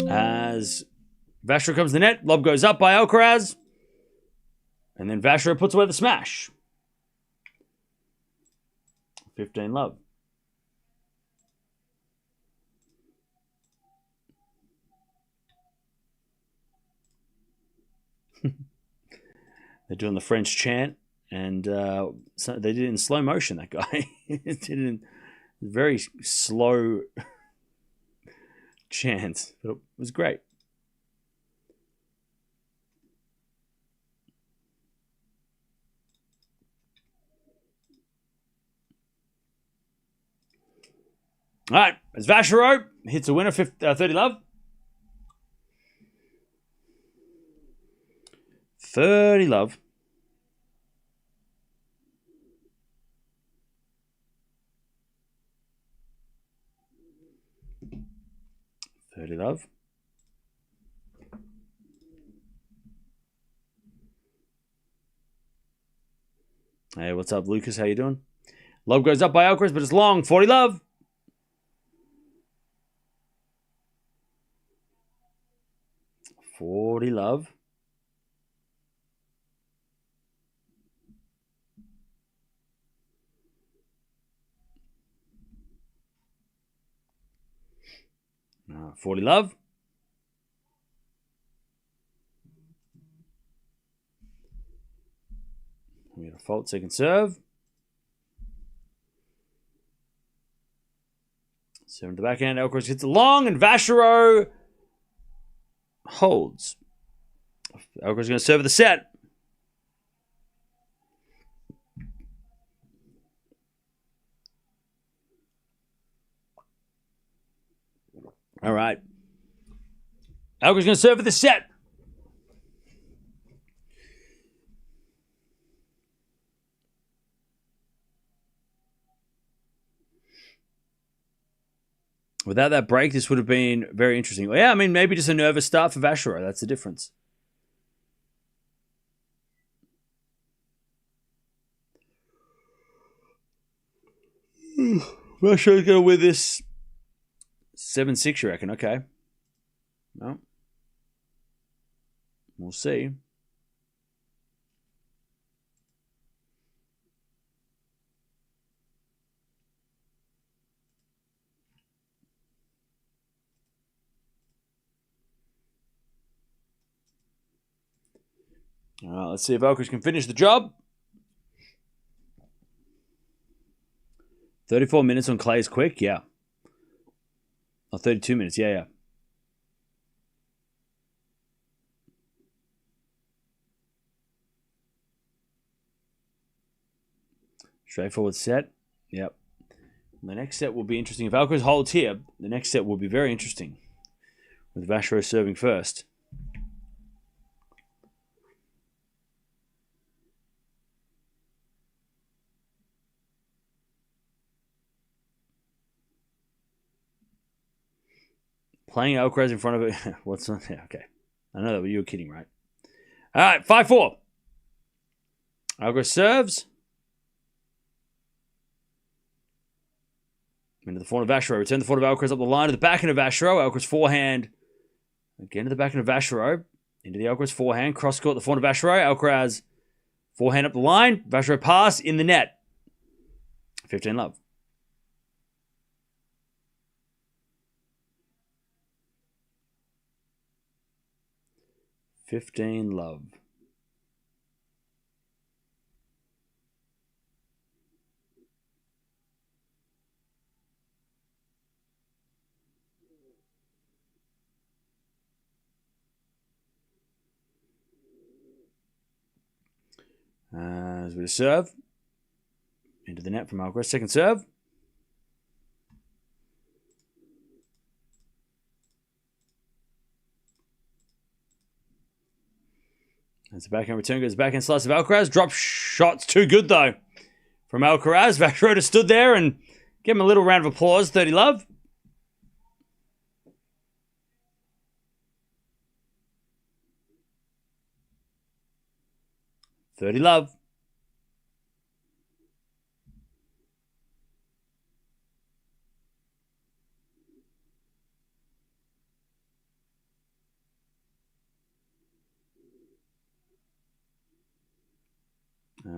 As Vacherot comes to the net, lob goes up by Alcaraz. And then Vacherot puts away the smash. 15-love. They're doing the French chant, and so they did it in slow motion, that guy. Did it in very slow chant, but it was great. All right, as Vacherot hits a winner, 30 love. 30 love. Love. Hey, what's up, Lucas? How you doing? Love goes up by Alcaraz, but it's long. 40 love. 40 love. Uh, 40 love. We got a fault second serve. 7 to the backhand. Alcaraz hits it long, and Vacherot holds. Alcaraz going to serve the set. All right. Alcaraz going to serve for the set. Without that break, this would have been very interesting. Well, yeah, I mean, maybe just a nervous start for Vacherot. That's the difference. Vacherot's going to win this 7-6, you reckon? Okay. No. We'll see. All right, let's see if Alcaraz can finish the job. 34 minutes on clay is quick, yeah. Oh, 32 minutes, yeah. Straightforward set, yep. The next set will be interesting. If Alcaraz holds here, the next set will be very interesting. With Vacherot serving first. Playing Alcaraz in front of it. What's on? Yeah, okay. I know that, but you were kidding, right? All right, 5-4. Alcaraz serves. Into the forehand of Vacherot. Return the forehand of Alcaraz up the line to the backhand of Vacherot. Alcaraz forehand. Again to the backhand of Vacherot. Into the Alcaraz forehand. Cross court the forehand of Vacherot. Alcaraz forehand up the line. Vacherot pass in the net. 15 love. 15 love. As we serve. Into the net from Alcaraz. Second serve. As the backhand return goes backhand slice of Alcaraz. Drop shots. Too good, though, from Alcaraz. Vacherot stood there and give him a little round of applause. 30 love. 30 love.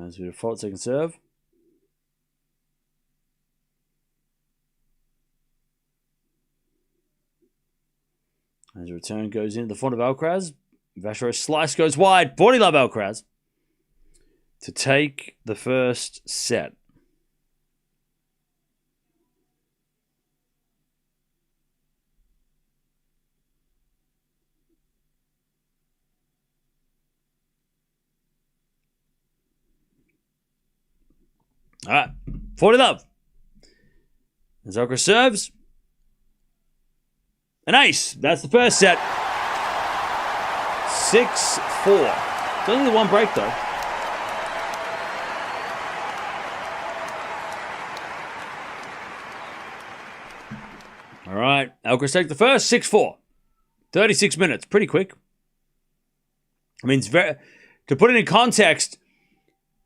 As we default second serve. As a return goes into the front of Alcaraz. Vacherot's slice goes wide. 40 love Alcaraz to take the first set. All right, 40 love. As Alcaraz serves, An ace. That's the first set. 6-4. It's only the one break, though. All right. Alcaraz take the first. 6-4. 36 minutes. Pretty quick. I mean, it's very... To put it in context,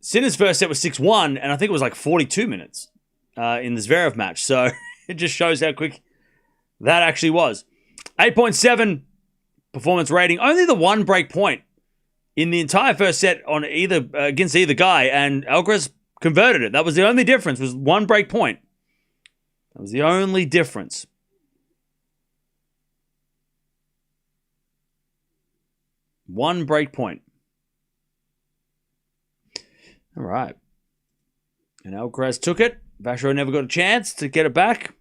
Sinner's first set was 6-1, and I think it was like 42 minutes in the Zverev match. So it just shows how quick that actually was. 8.7 performance rating. Only the one break point in the entire first set on either against either guy, and Alcaraz converted it. That was the only difference, was one break point. That was the only difference. One break point. All right. And Alcaraz took it. Vacherot never got a chance to get it back.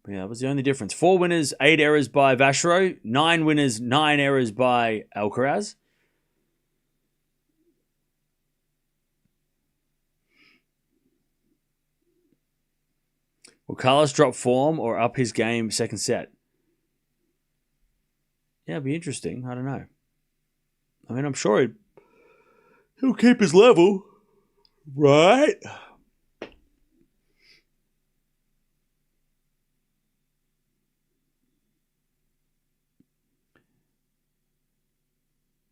But yeah, that was the only difference. 4 winners, 8 errors by Vacherot. 9 winners, 9 errors by Alcaraz. Will Carlos drop form or up his game second set? Yeah, it'd be interesting. I don't know. I mean, I'm sure he'll keep his level, right?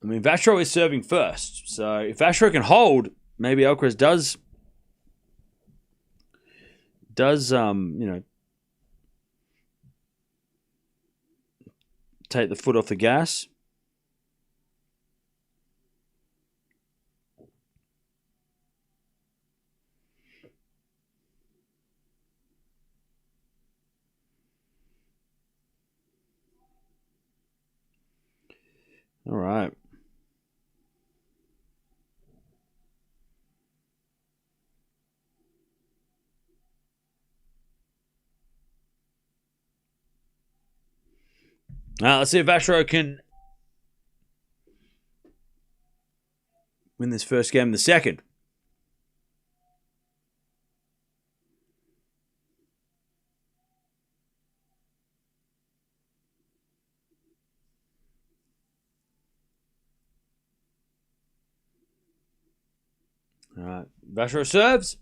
I mean, Vacherot is serving first. So if Vacherot can hold, maybe Alcaraz does take the foot off the gas. All right. Let's see if Vacherot can win this first game in the second. All right. Vacherot serves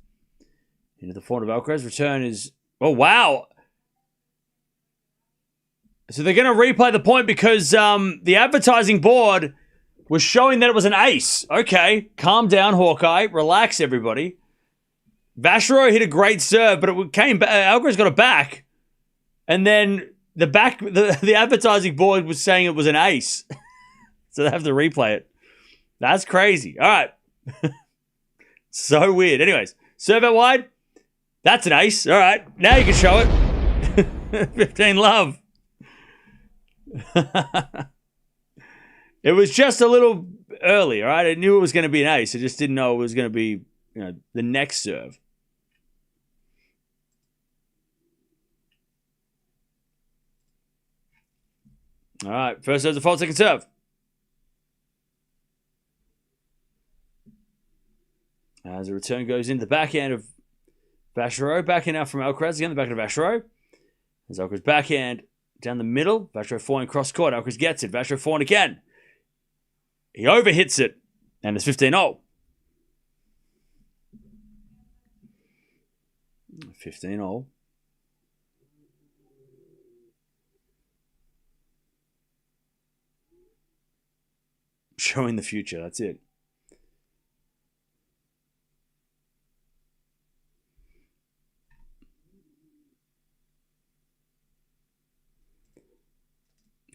into the front of Alcaraz. Return is... Oh, wow. So they're going to replay the point because the advertising board was showing that it was an ace. Okay, calm down, Hawkeye. Relax, everybody. Vacherot hit a great serve, but it came back. Alcaraz got it back. And then the advertising board was saying it was an ace. So they have to replay it. That's crazy. All right. So weird. Anyways, serve out wide. That's an ace. All right. Now you can show it. 15 love. It was just a little early, all right? I knew it was going to be an ace. I just didn't know it was going to be, the next serve. All right, first serve's a fault, second serve. As the return goes into the backhand of Vacherot. Backhand out from Alcaraz. Again, the backhand of Vacherot. As Alcaraz backhand down the middle. Vacherot forehand cross court. Alcaraz gets it. Vacherot forehand again. He overhits it. And it's 15-0. 15-0. Showing the future. That's it.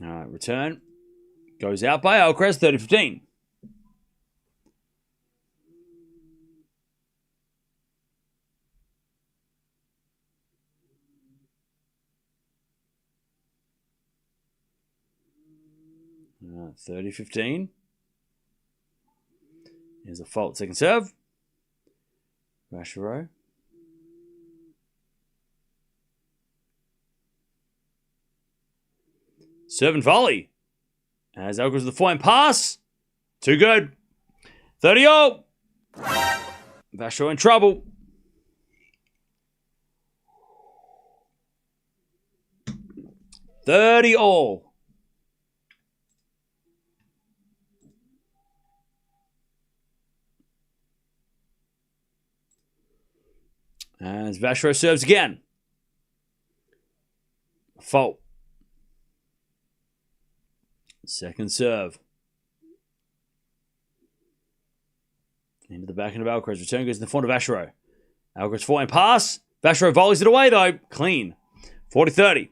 All right, return. Goes out by Alcaraz, 30-15. All right, 30-15. Here's a fault, second serve. Vacherot. Serve and volley. As Alcaraz with the forehand pass. Too good. 30-0. Vacherot in trouble. 30 all. As Vacherot serves again. Fault. Second serve. Into the backhand of Alcaraz. Return goes in the front of Vacherot. Alcaraz forehand pass. Vacherot volleys it away though. Clean. 40-30.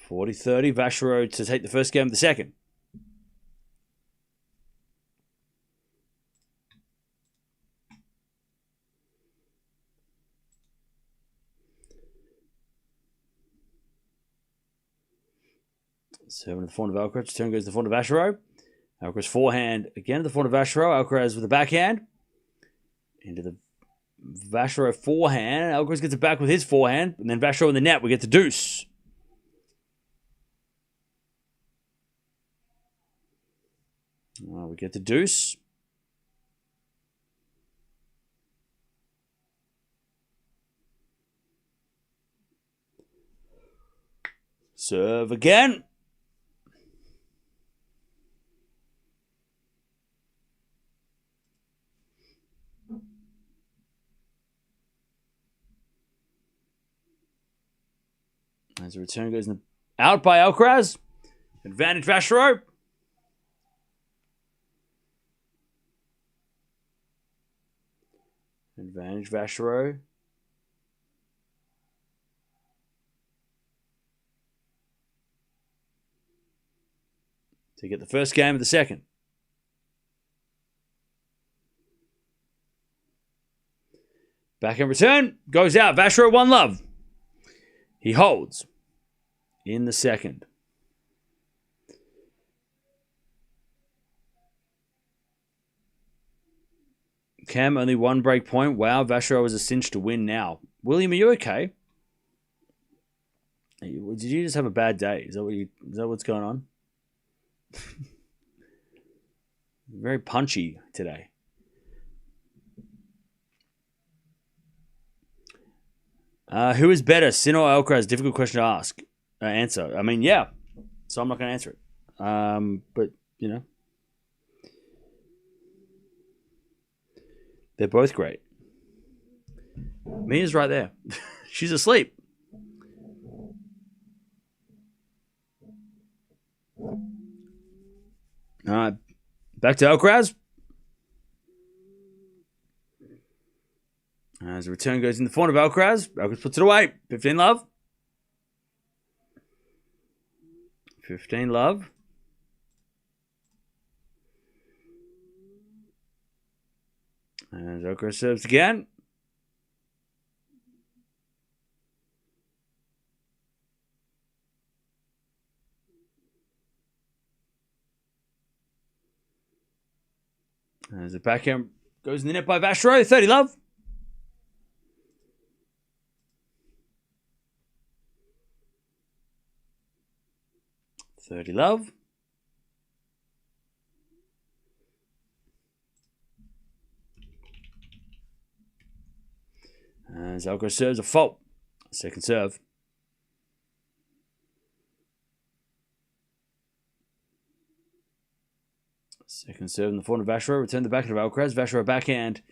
Vacherot to take the first game of the second. Serving to the front of Alcaraz. Turn goes to the front of Vacherot. Alcaraz forehand again to the front of Vacherot. Alcaraz with the backhand. Into the Vacherot forehand. Alcaraz gets it back with his forehand. And then Vacherot in the net. We get the deuce. We get the deuce. Serve again. As the return goes out by Alcaraz. Advantage Vacherot. Advantage Vacherot. To get the first game of the second. Backhand return. Goes out. Vacherot 1-love. He holds in the second. Cam, only one break point. Wow, Vacherot was a cinch to win now. William, are you okay? Did you just have a bad day? Is that what's going on? Very punchy today. Who is better, Sinner or Alcaraz? Difficult question to answer. I mean, yeah. So I'm not going to answer it. But, you know. They're both great. Mia's right there. She's asleep. All right. Back to Alcaraz. As the return goes in the front of Alcaraz. Alcaraz puts it away. 15-love. 15-love. As Alcaraz serves again. As the backhand goes in the net by Vacherot. 30-love. 30-love. As Alcaraz serves a fault. Second serve. Second serve in the front of Vacherot. Return the backhand of Alcaraz. Vacherot backhand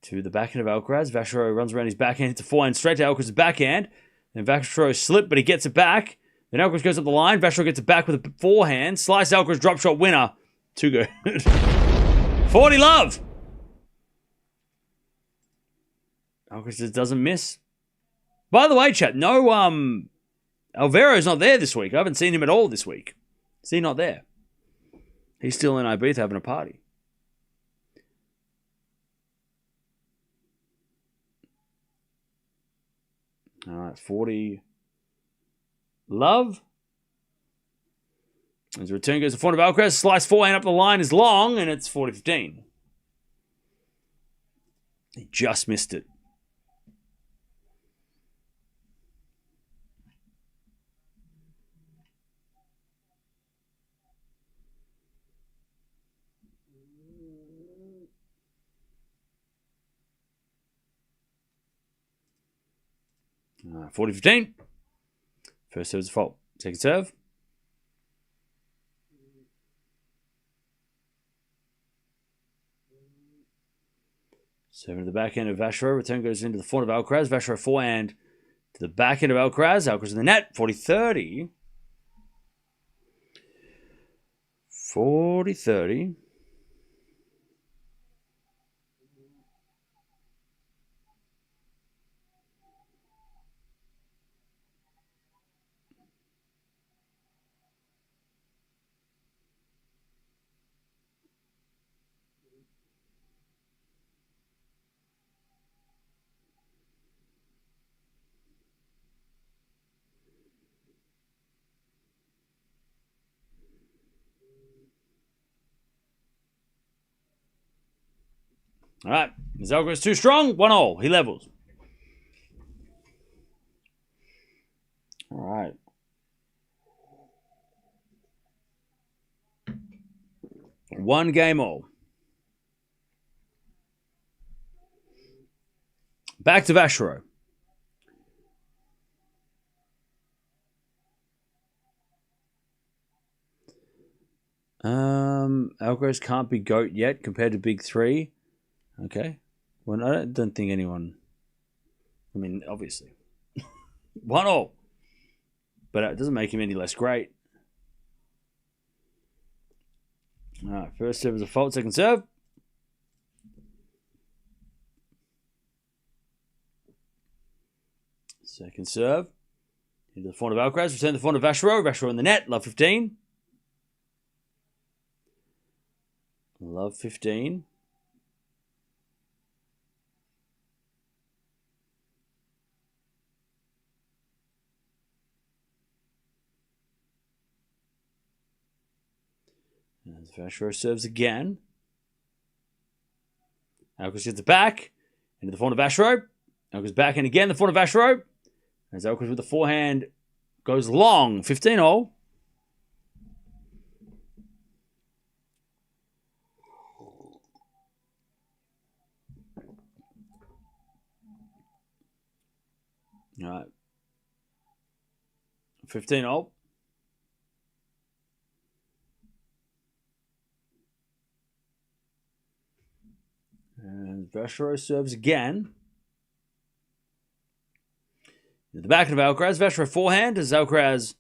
to the backhand of Alcaraz. Vacherot runs around his backhand, hits a forehand straight to Alcaraz's backhand. Then Vacherot slipped, but he gets it back. Then Alcaraz goes up the line. Vacherot gets it back with a forehand. Slice Alcaraz drop shot winner. Too good. 40-love. Alcaraz just doesn't miss. By the way, chat, no, Alvaro's not there this week. I haven't seen him at all this week. Is he not there? He's still in Ibiza having a party. All right, 40. Love. As the return goes to front of Alcaraz. Slice forehand up the line is long, and it's 40-15. He just missed it. 40-15. First serve is a fault. Second serve. Serve to the backhand of Vacherot. Return goes into the forehand of Alcaraz. Vacherot forehand to the backhand of Alcaraz. Alcaraz in the net. 40-30. 40-30. All right. Alcaraz too strong. 1-all. He levels. All right. One game all. Back to Vacherot. Alcaraz can't be GOAT yet compared to Big Three. Okay. Well, I don't think anyone... I mean, obviously. 1-all. But it doesn't make him any less great. All right. First serve is a fault. Second serve. Second serve. Into the forehand of Alcaraz. Return to the forehand of Vacherot. Vacherot in the net. Love 15. Love 15. As Vacherot serves again. Alcaraz gets it back. Into the forehand of Vacherot. Alcaraz back and again the forehand of Vacherot. As Alcaraz with the forehand goes long. 15-all. All right. 15-all. And Vacherot serves again. In the back of Alcaraz, Vacherot forehand as Alcaraz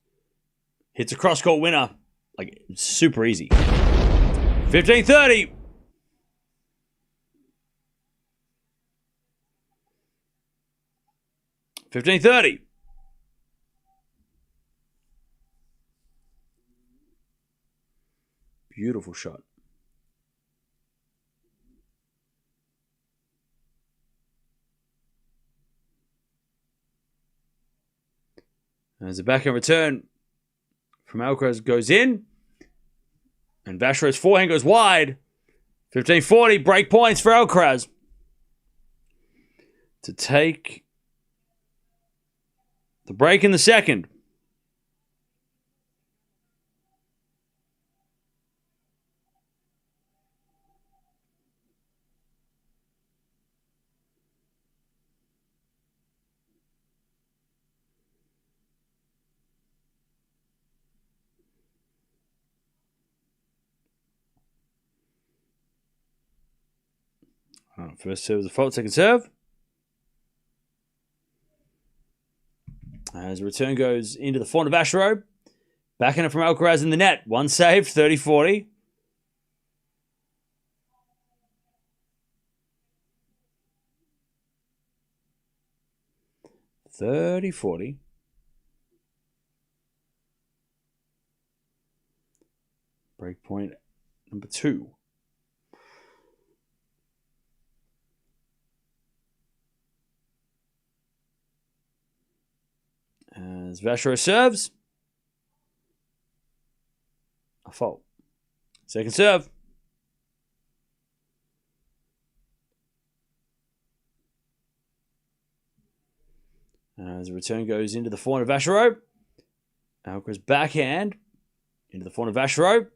hits a cross-court winner. Like, super easy. 15-30. Beautiful shot. As the backhand return from Alcaraz goes in. And Vacherot's forehand goes wide. 15-40. Break points for Alcaraz. To take the break in the second. First serve is a fault. Second serve. As the return goes into the forehand of Vacherot. Backhand from Alcaraz in the net. One saved. 30-40. 30-40. Break point number 2. As Vacherot serves. A fault. Second serve. As the return goes into the forehand of Vacherot. Alcaraz backhand. Into the forehand of Vacherot.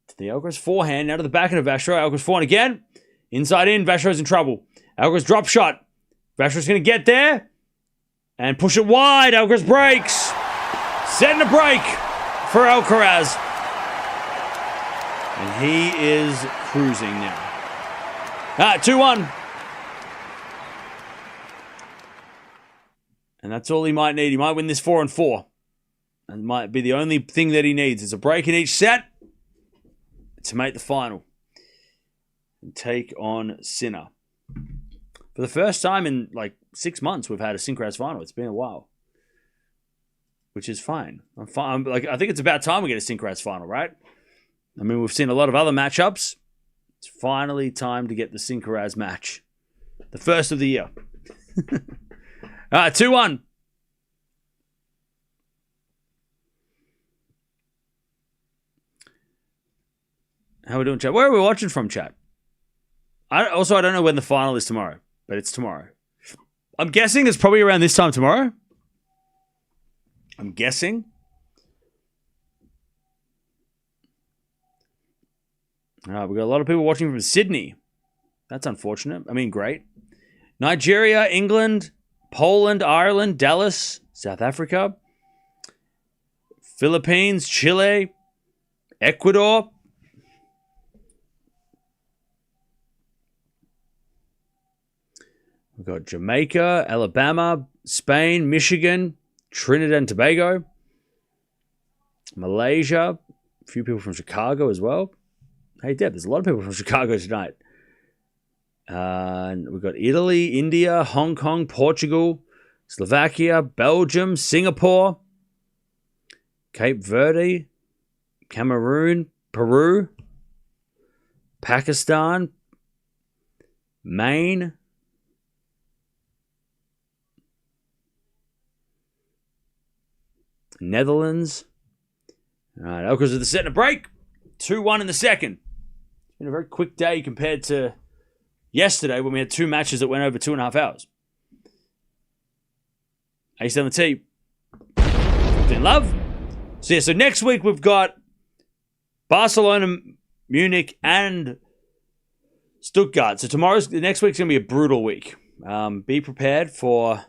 To the Alcaraz forehand. Now to the backhand of Vacherot. Alcaraz forehand again. Inside in. Vacherot's in trouble. Alcaraz drop shot. Vacherot's going to get there. And push it wide. Alcaraz breaks. Setting a break for Alcaraz. And he is cruising now. 2-1. And that's all he might need. He might win this 4-4. And it might be the only thing that he needs is a break in each set to make the final. And take on Sinner. For the first time in like 6 months, we've had a Synchraz final. It's been a while. Which is fine. I'm fine. I think it's about time we get a Synchraz final, right? I mean, we've seen a lot of other matchups. It's finally time to get the Synchraz match. The first of the year. 2-1. How are we doing, chat? Where are we watching from, chat? I don't know when the final is tomorrow, but it's tomorrow. I'm guessing it's probably around this time tomorrow. I'm guessing. We've got a lot of people watching from Sydney. That's unfortunate. I mean, great. Nigeria, England, Poland, Ireland, Dallas, South Africa, Philippines, Chile, Ecuador. We've got Jamaica, Alabama, Spain, Michigan, Trinidad and Tobago, Malaysia, a few people from Chicago as well. Hey, Deb, there's a lot of people from Chicago tonight. And we've got Italy, India, Hong Kong, Portugal, Slovakia, Belgium, Singapore, Cape Verde, Cameroon, Peru, Pakistan, Maine, Netherlands. All right, Alcaraz with the set and a break. 2-1 in the second. It's been a very quick day compared to yesterday when we had 2 matches that went over 2.5 hours. Ace on the tee. In love. So next week we've got Barcelona, Munich, and Stuttgart. So next week's going to be a brutal week. Be prepared for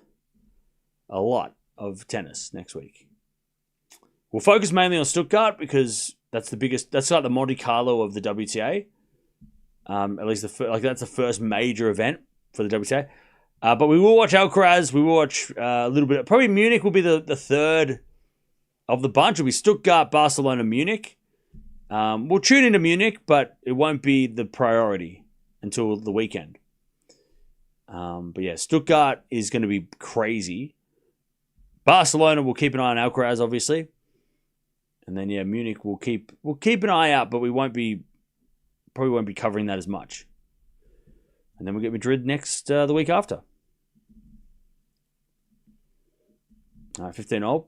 a lot of tennis next week. We'll focus mainly on Stuttgart because that's the biggest. That's like the Monte Carlo of the WTA. At least that's the first major event for the WTA. But we will watch Alcaraz. We will watch a little bit. Probably Munich will be the third of the bunch. It'll be Stuttgart, Barcelona, Munich. We'll tune into Munich, but it won't be the priority until the weekend. But yeah, Stuttgart is going to be crazy. Barcelona will keep an eye on Alcaraz, obviously. And then yeah, Munich we'll keep an eye out, but we probably won't be covering that as much. And then we'll get Madrid next the week after. All right, 15-0.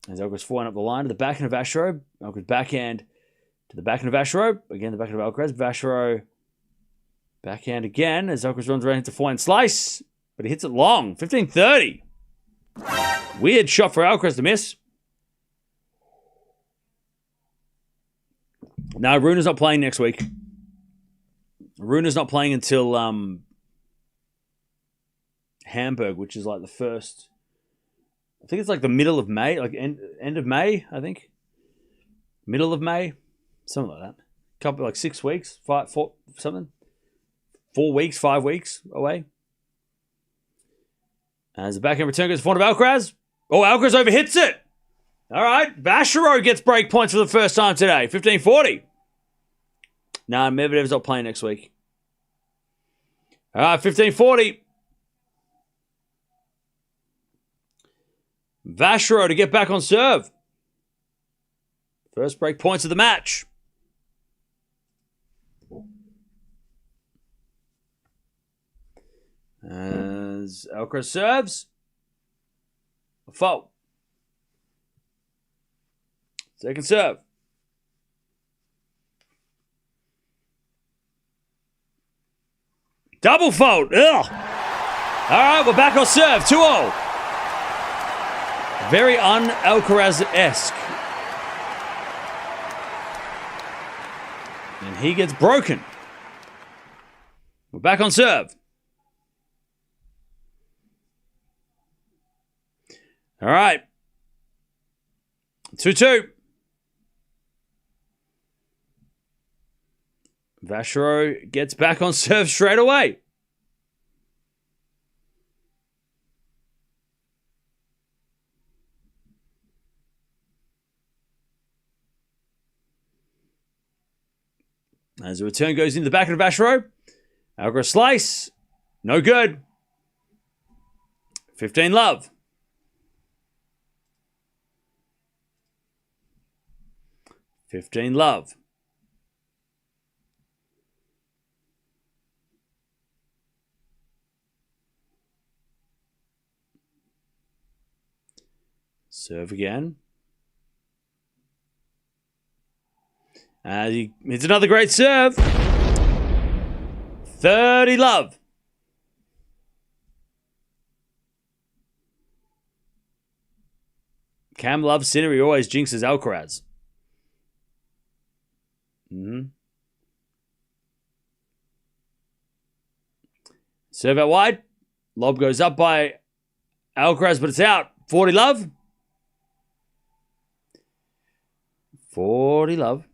As Alcaraz 4-1 up the line to the backhand of Vacherot. Alcaraz backhand to the backhand of Vacherot. Again, the backhand of Alcaraz. Vacherot backhand again as Alcaraz runs around into forehand slice. But he hits it long. 15-30. Weird shot for Alcaraz to miss. No, Rune's not playing next week. Rune's not playing until Hamburg, which is like the first. I think it's like the middle of May, like end of May, I think. Middle of May, something like that. Couple like 6 weeks, 4 something. 4 weeks, 5 weeks away. As the backhand return goes in front of Alcaraz. Oh, Alcaraz overhits it. All right, Vacherot gets break points for the first time today. 15-40. Nah, Medvedev's not playing next week. All right, 15-40. Vacherot to get back on serve. First break points of the match. As Alcaraz serves. A fault. Second serve. Double fault. Ugh. All right, we're back on serve. 2-0. Very un-Alcaraz-esque. And he gets broken. We're back on serve. All right. 2-2. Vacherot gets back on serve straight away. As the return goes into the back of Vacherot. Alcaraz slice. No good. 15 love. $15 love. Serve again. It's another great serve. 30 love. Cam loves Sinner. He always jinxes Alcaraz. Serve out wide. Lob goes up by Alcaraz, but it's out. 40 love. 40 love.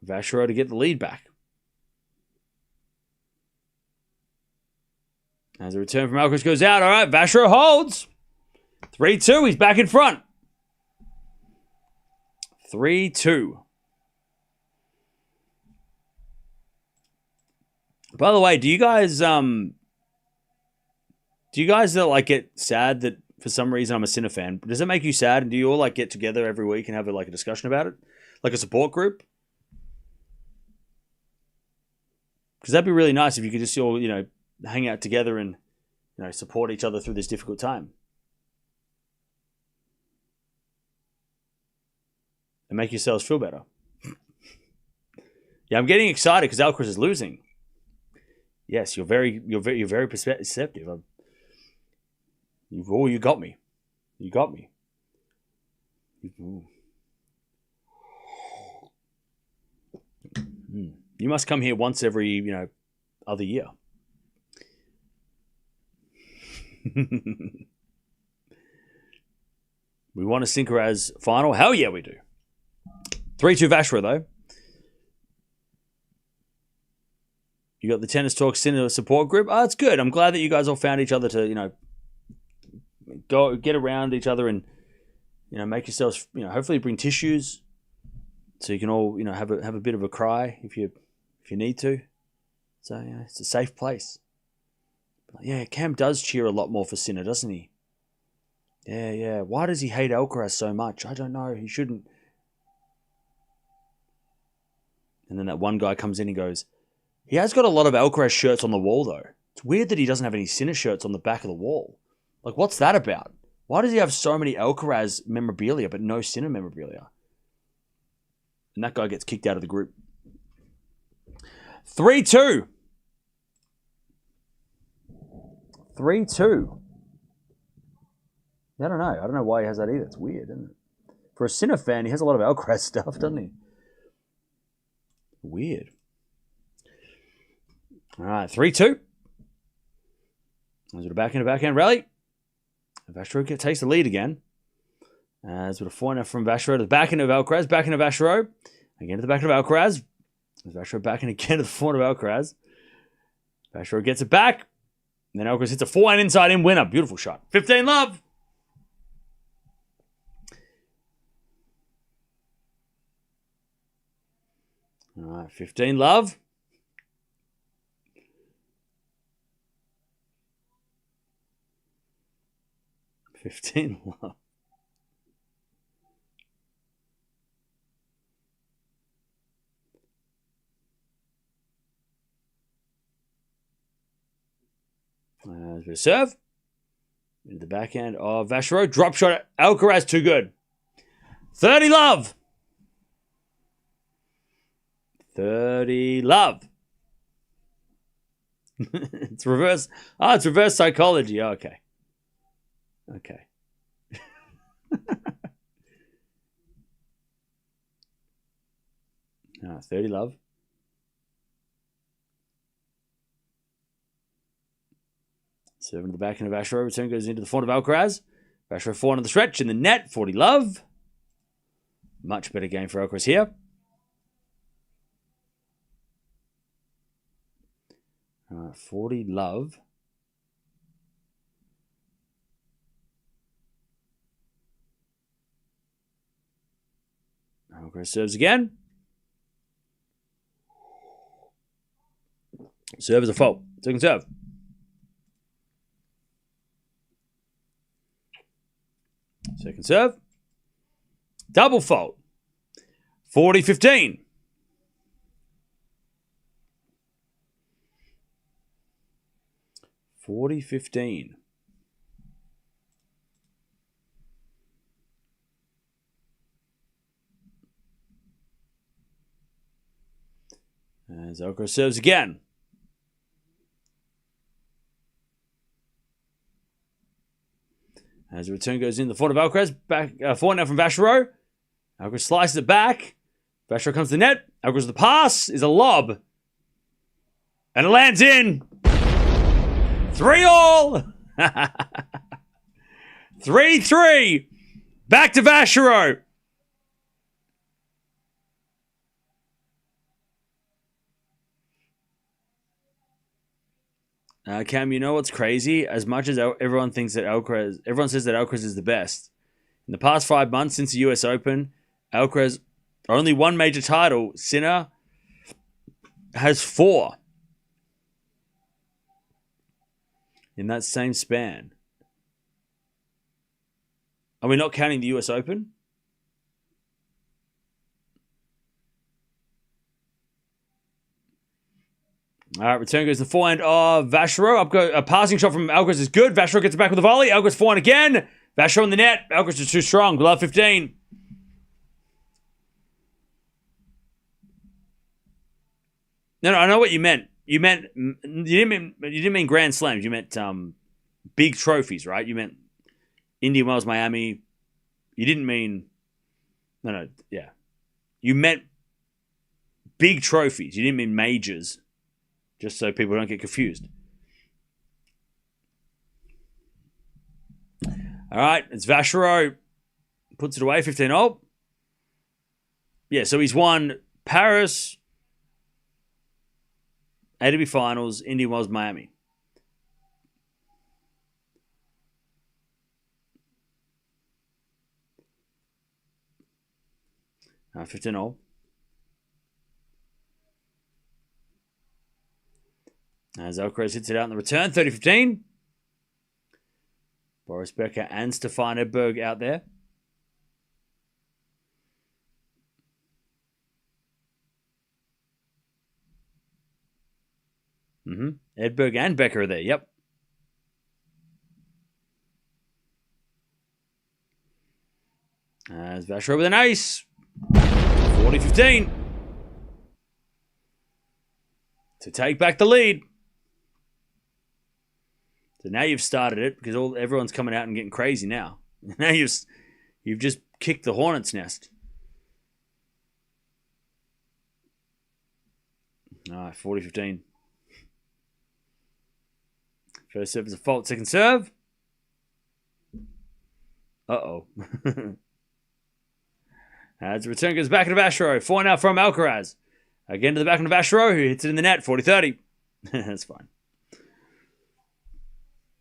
Vacherot to get the lead back. As a return from Alcaraz goes out. All right, Vacherot holds. 3-2. He's back in front. 3-2. By the way, do you guys like get sad that for some reason I'm a Sinner fan? Does it make you sad? And do you all like get together every week and have a discussion about it, like a support group? Because that'd be really nice if you could just all hang out together and support each other through this difficult time and make yourselves feel better. Yeah, I'm getting excited because Alcaraz is losing. Yes, you're very perceptive. You got me. You got me. You must come here once every other year. We want a Alcaraz final? Hell yeah, we do. 3-2 Vacherot, though. You got the Tennis Talk Sinner support group. Oh, it's good. I'm glad that you guys all found each other to, go get around each other and, make yourselves, hopefully bring tissues so you can all, have a bit of a cry if you need to. So, it's a safe place. But yeah, Cam does cheer a lot more for Sinner, doesn't he? Yeah. Why does he hate Alcaraz so much? I don't know. He shouldn't. And then that one guy comes in and goes, he has got a lot of Alcaraz shirts on the wall, though. It's weird that he doesn't have any Sinner shirts on the back of the wall. Like, what's that about? Why does he have so many Alcaraz memorabilia but no Sinner memorabilia? And that guy gets kicked out of the group. 3-2. 3-2. I don't know. I don't know why he has that either. It's weird, isn't it? For a Sinner fan, he has a lot of Alcaraz stuff, doesn't he? Weird. All right, 3-2. As with a backhand rally. Vacherot takes the lead again. As with a forehand from Vacherot to the backhand of Alcaraz. Backhand of Vacherot. Again to the backhand of Alcaraz. Vacherot backhand again to the forehand of Alcaraz. Vacherot gets it back. And then Alcaraz hits a forehand inside in winner. Beautiful shot. 15 love. All right, 15 love. 15 love. The serve. Into the backhand of Vacherot. Drop shot. Alcaraz too good. 30 love. 30 love. It's reverse. Oh, it's reverse psychology. Oh, okay. Okay. 30 love. Serving to the back end of Vacherot. Return goes into the front of Alcaraz. Vacherot 4 on the stretch in the net. 40 love. Much better game for Alcaraz here. All right, 40 love. Alcaraz serves again. Serve is a fault. Second serve. Second serve. Double fault. 40-15. As Alcaraz serves again. As the return goes in, the front of Alcaraz. Back, forehand now from Vacherot. Alcaraz slices it back. Vacherot comes to the net. Alcaraz the pass is a lob. And it lands in. 3-all. 3-3. Back to Vacherot. Cam, you know what's crazy? As much as everyone thinks that everyone says that Alcaraz is the best. In the past 5 months since the US Open, Alcaraz only one major title. Sinner has 4 in that same span. Are we not counting the US Open? All right, return goes to the forehand of Vacherot. A passing shot from Alcaraz is good. Vacherot gets it back with a volley. Alcaraz forehand again. Vacherot in the net. Alcaraz is too strong. Below 15. No, I know what you meant. You didn't mean Grand Slams. You meant big trophies, right? You meant Indian Wells, Miami. You didn't mean yeah. You meant big trophies. You didn't mean majors. Just so people don't get confused. All right, it's Vacherot. Puts it away, 15-0. Yeah, so he's won Paris, ATP Finals, Indian Wells, Miami. All right, 15-0. As Alcaraz hits it out in the return, 30-15. Boris Becker and Stefan Edberg out there. Edberg and Becker are there, yep. As Vacherot with an ace. 40-15. To take back the lead. So now you've started it because everyone's coming out and getting crazy now. Now you've just kicked the hornet's nest. All right, 40-15. First serve is a fault. Second serve. Uh-oh. As the return goes back into Vacherot. 4 now from Alcaraz. Again to the back into Vacherot, who hits it in the net. 40-30. That's fine.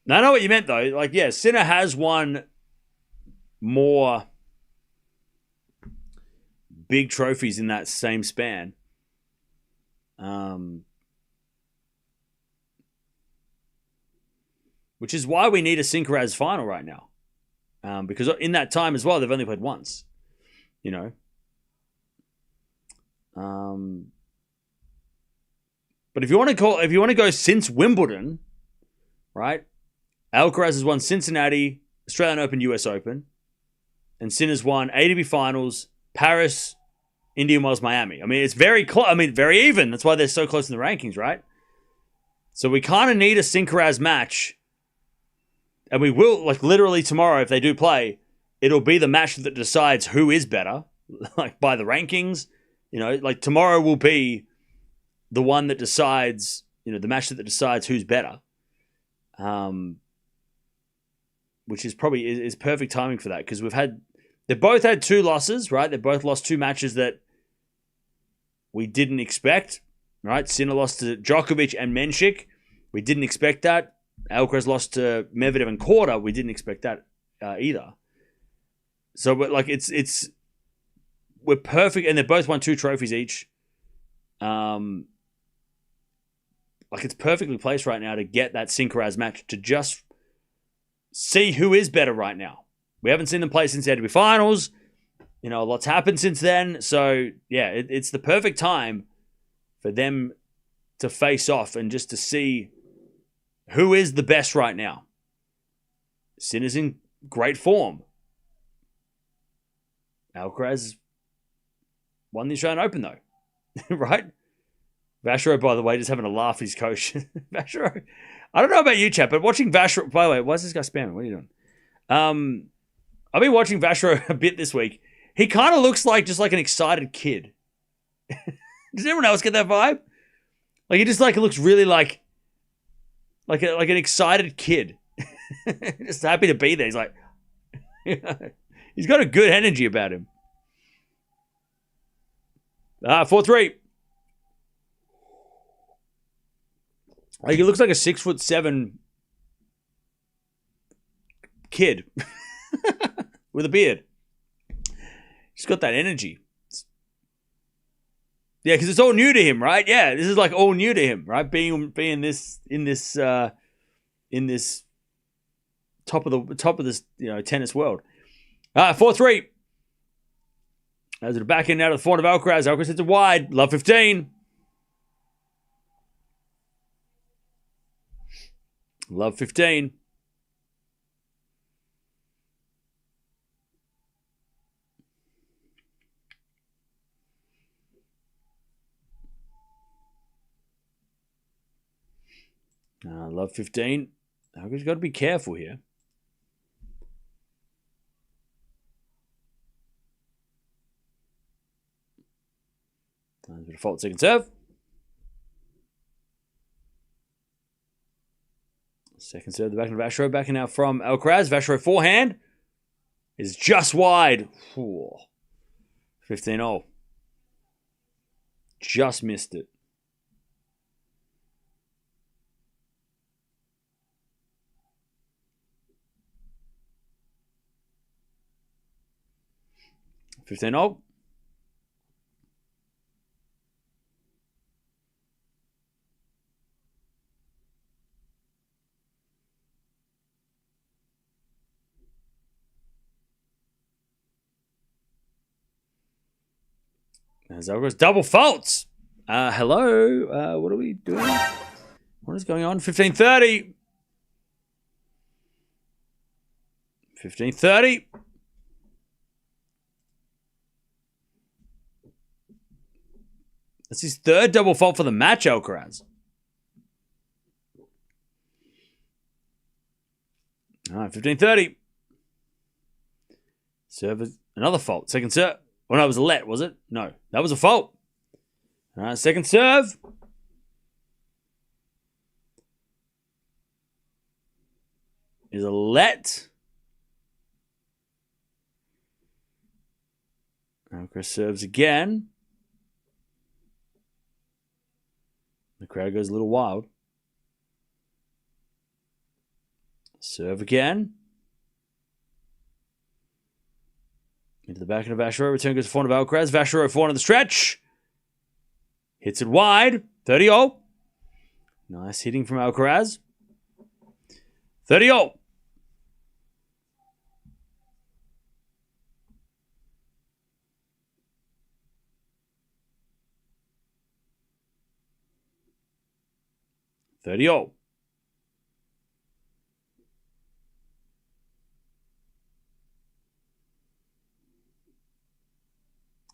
Now, I know what you meant, though. Like, yeah, Sinner has won more big trophies in that same span. Which is why we need a Sinkeraz final right now. Because in that time as well, they've only played once. You know. But if you want to go since Wimbledon, right? Alcaraz has won Cincinnati, Australian Open, US Open, and Sinner's won ATP Finals, Paris, Indian Wells, Miami. I mean, it's very close. I mean, very even. That's why they're so close in the rankings, right? So we kind of need a Sinkeraz match, and we will, like, literally tomorrow, if they do play, it'll be the match that decides who is better, like, by the rankings. You know, like, tomorrow will be the one that decides, you know, the match that decides who's better. which is probably is perfect timing for that because they both had 2 losses, right? They both lost 2 matches that we didn't expect, right? Sinner lost to Djokovic and Menchik. We didn't expect that. Alcaraz lost to Medvedev and Korda. We didn't expect that either. So, but like we're perfect, and they both won 2 trophies each. Like it's perfectly placed right now to get that Sinner match to just see who is better right now. We haven't seen them play since the ATP finals. You know, a lot's happened since then. So yeah, it's the perfect time for them to face off and just to see who is the best right now. Sinner's in great form. Alcaraz won the Australian Open though, right? Vacherot, by the way, just having a laugh at his coach. Vacherot, I don't know about you, chat, but watching Vacherot. By the way, why is this guy spamming? What are you doing? I've been watching Vacherot a bit this week. He kind of looks like just like an excited kid. Does anyone else get that vibe? Like he just like looks really like an excited kid. Just happy to be there. He's like, he's got a good energy about him. 4-3. Like he looks like a 6'7" kid with a beard. He's got that energy. Yeah, because it's all new to him, right? Yeah, this is like all new to him, right? Being this in this top of this tennis world. 4-3. As at the back end out of the front of Alcaraz. Alcaraz hits it wide. Love 15. Love 15. Love 15. Alcaraz's got to be careful here. There's a bit of fault second serve. Second serve, the back of Vacherot, backing out from Alcaraz. Vacherot forehand is just wide. 15-0. Just missed it. $15-0. As Alcaraz double faults. Hello. What are we doing? What is going on? 15-30. 15-30. That's his 3rd double fault for the match, Alcaraz. All right, 15-30. Serve another fault. Second serve. Well, no, it was a let, was it? No, that was a fault. All right, second serve. Is a let. Alcaraz serves again. The crowd goes a little wild. Serve again. Into the back of Vacherot. Return goes to front of Alcaraz. Vacherot forward on the stretch. Hits it wide. 30-0. Nice hitting from Alcaraz. 30-0.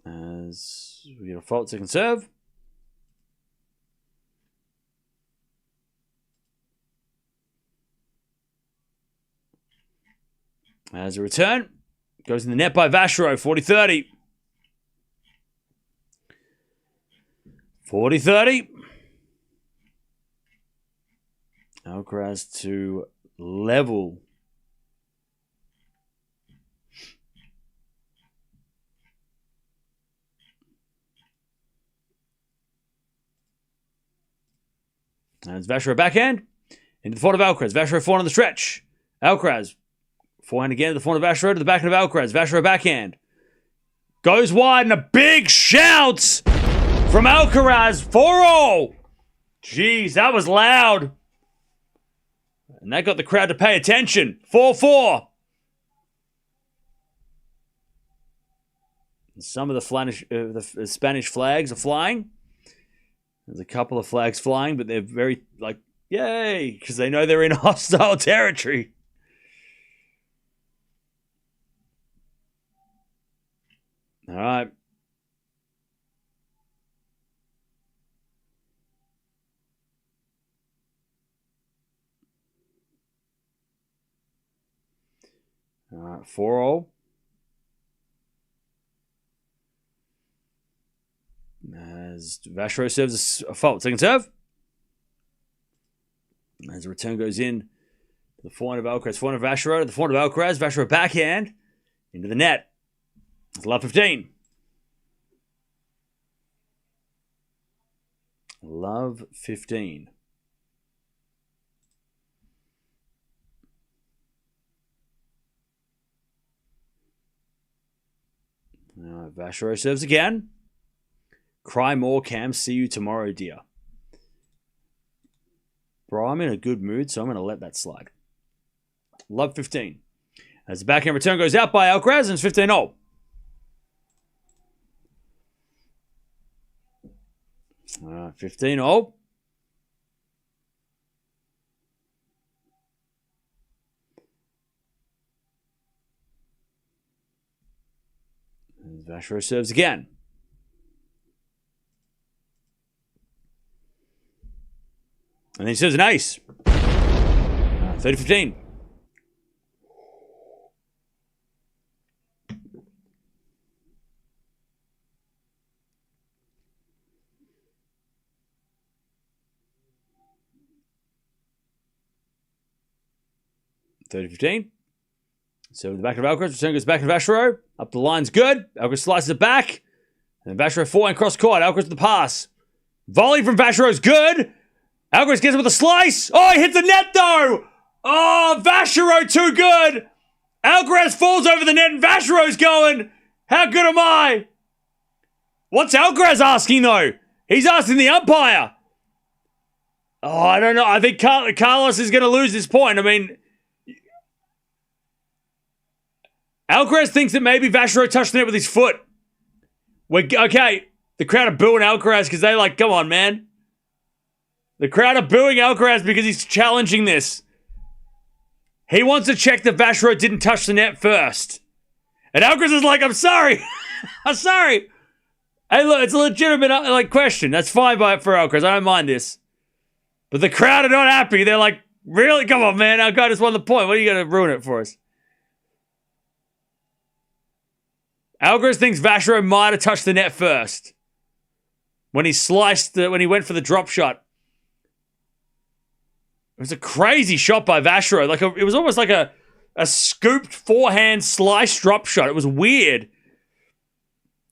As we get a fault second serve. As a return. Goes in the net by Vacherot. 40-30. 40-30. Alcaraz to level. And it's Vacherot backhand. Into the forehand of Alcaraz. Vacherot forehand on the stretch. Alcaraz. Forehand again to the forehand of Vacherot to the backhand of Alcaraz. Vacherot backhand. Goes wide and a big shout from Alcaraz. 4-0. Jeez, that was loud. And that got the crowd to pay attention. 4-4. Some of the Spanish flags are flying. There's a couple of flags flying, but they're very, like, yay, because they know they're in hostile territory. All right. All right, 4-0. As Vacherot serves a fault. Second serve. As the return goes in, the forehand of Alcaraz. Forehand of Vacherot. The forehand of Alcaraz. Vacherot backhand. Into the net. It's love 15. Love 15. Now Vacherot serves again. Cry more, Cam. See you tomorrow, dear. Bro, I'm in a good mood, so I'm going to let that slide. Love 15. As the backhand return goes out by Alcaraz, and it's 15-0. All right, 15-0. Vacherot serves again. And then he serves an ace. 30-15. So the back of Alcaraz, return goes back to Vacherot. Up the line's good. Alcaraz slices it back. And Vacherot forehand cross court. Alcaraz with the pass. Volley from Vacherot's good. Alcaraz gets it with a slice. Oh, he hits the net though. Oh, Vacherot too good. Alcaraz falls over the net and Vacherot's going. How good am I? What's Alcaraz asking though? He's asking the umpire. Oh, I don't know. I think Carlos is going to lose this point. I mean, Alcaraz thinks that maybe Vacherot touched the net with his foot. Okay, the crowd are booing Alcaraz because they're like, come on, man. The crowd are booing Alcaraz because he's challenging this. He wants to check that Vacherot didn't touch the net first. And Alcaraz is like, I'm sorry. I'm sorry. Hey, look, it's a legitimate question. That's fine for Alcaraz. I don't mind this. But the crowd are not happy. They're like, really? Come on, man. Our guy just won the point. What are you going to ruin it for us? Alcaraz thinks Vacherot might have touched the net first. When he when he went for the drop shot. It was a crazy shot by Vacherot. It was almost like a scooped forehand slice drop shot. It was weird.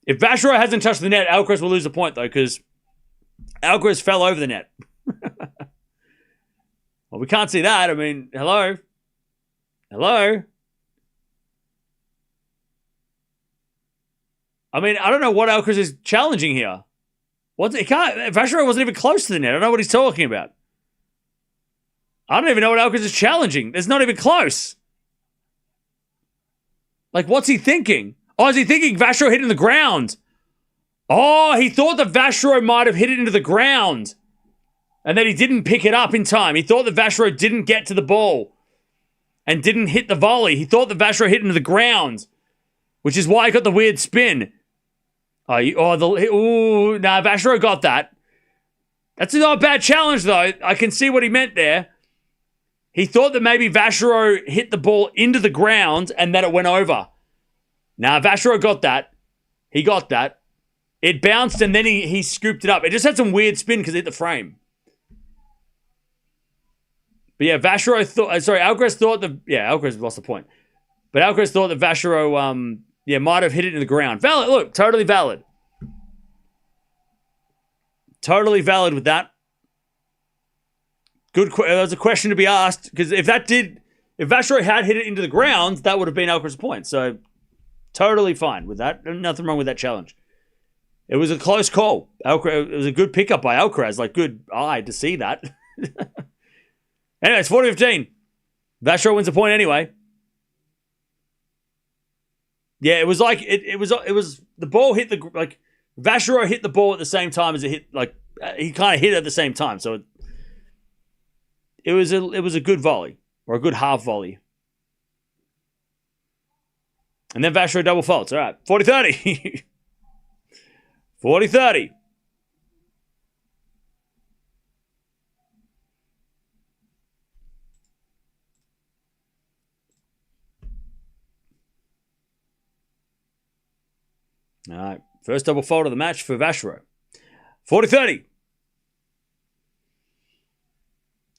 If Vacherot hasn't touched the net, Alcaraz will lose the point, though, because Alcaraz fell over the net. Well, we can't see that. I mean, hello? Hello? I mean, I don't know what Alcaraz is challenging here. Vacherot wasn't even close to the net. I don't know what he's talking about. I don't even know what Alcaraz is challenging. It's not even close. Like, what's he thinking? Oh, is he thinking Vacherot hit in the ground? Oh, he thought that Vacherot might have hit it into the ground. And then he didn't pick it up in time. He thought that Vacherot didn't get to the ball. And didn't hit the volley. He thought that Vacherot hit into the ground. Which is why he got the weird spin. Vacherot got that. That's not a bad challenge, though. I can see what he meant there. He thought that maybe Vacherot hit the ball into the ground and that it went over. Vacherot got that. He got that. It bounced and then he scooped it up. It just had some weird spin because it hit the frame. But yeah, Vacherot thought... Alcaraz thought that... Yeah, Alcaraz lost the point. But Alcaraz thought that Vacherot, might have hit it into the ground. Valid. Look, totally valid. Totally valid with that. Good. That was a question to be asked, because if Vacherot had hit it into the ground, that would have been Alcaraz's point. So, totally fine with that. Nothing wrong with that challenge. It was a close call. It was a good pickup by Alcaraz. Like, good eye to see that. Anyway, it's 40-15. Vacherot wins the point anyway. Yeah, it was like it was the ball hit Vacherot hit the ball at the same time as it hit, he kind of hit it at the same time. So it was a good volley, or a good half volley. And then Vacherot double faults. All right, 40-30. 40-30. All right, first double fault of the match for Vacherot. 40-30.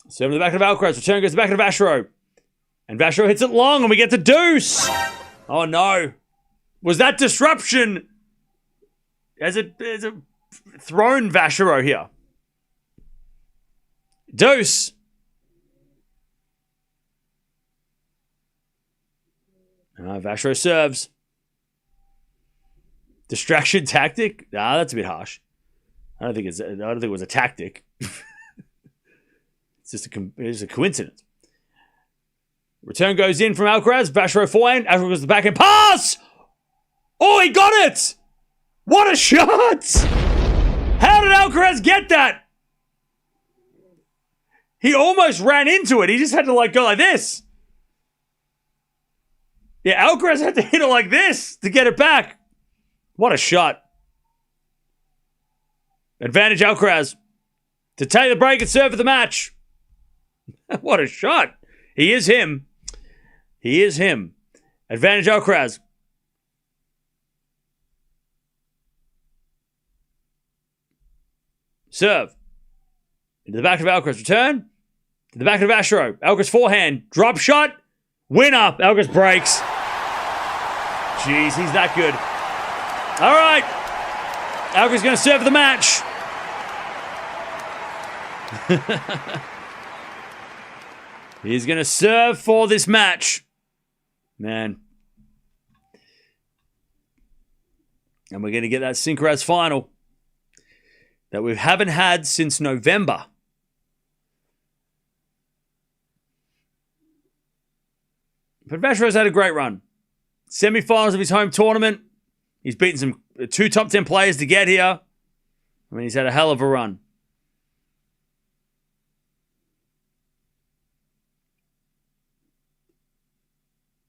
Serve in the back of Alcaraz. Return goes to the back of Vacherot. And Vacherot hits it long, and we get the deuce. Oh, no. Was that disruption? Has it thrown Vacherot here? Deuce. Vacherot serves. Distraction tactic? Nah, that's a bit harsh. I don't think it was a tactic. It's just a coincidence. Return goes in from Alcaraz. Vacherot forehand. Alcaraz goes to the backhand pass. Oh, he got it! What a shot! How did Alcaraz get that? He almost ran into it. He just had to go like this. Yeah, Alcaraz had to hit it like this to get it back. What a shot. Advantage Alcaraz to take the break and serve for the match. What a shot. He is him. He is him. Advantage Alcaraz. Serve. Into the back of Alcaraz. Return. To the back of Vacherot. Alcaraz forehand. Drop shot. Win up. Alcaraz breaks. Jeez, he's that good. All right. Alcaraz going to serve for the match. He's going to serve for this match. Man. And we're going to get that Synchraz final that we haven't had since November. But Vacherot's had a great run. Semi-finals of his home tournament. He's beaten two top 10 players to get here. I mean, he's had a hell of a run.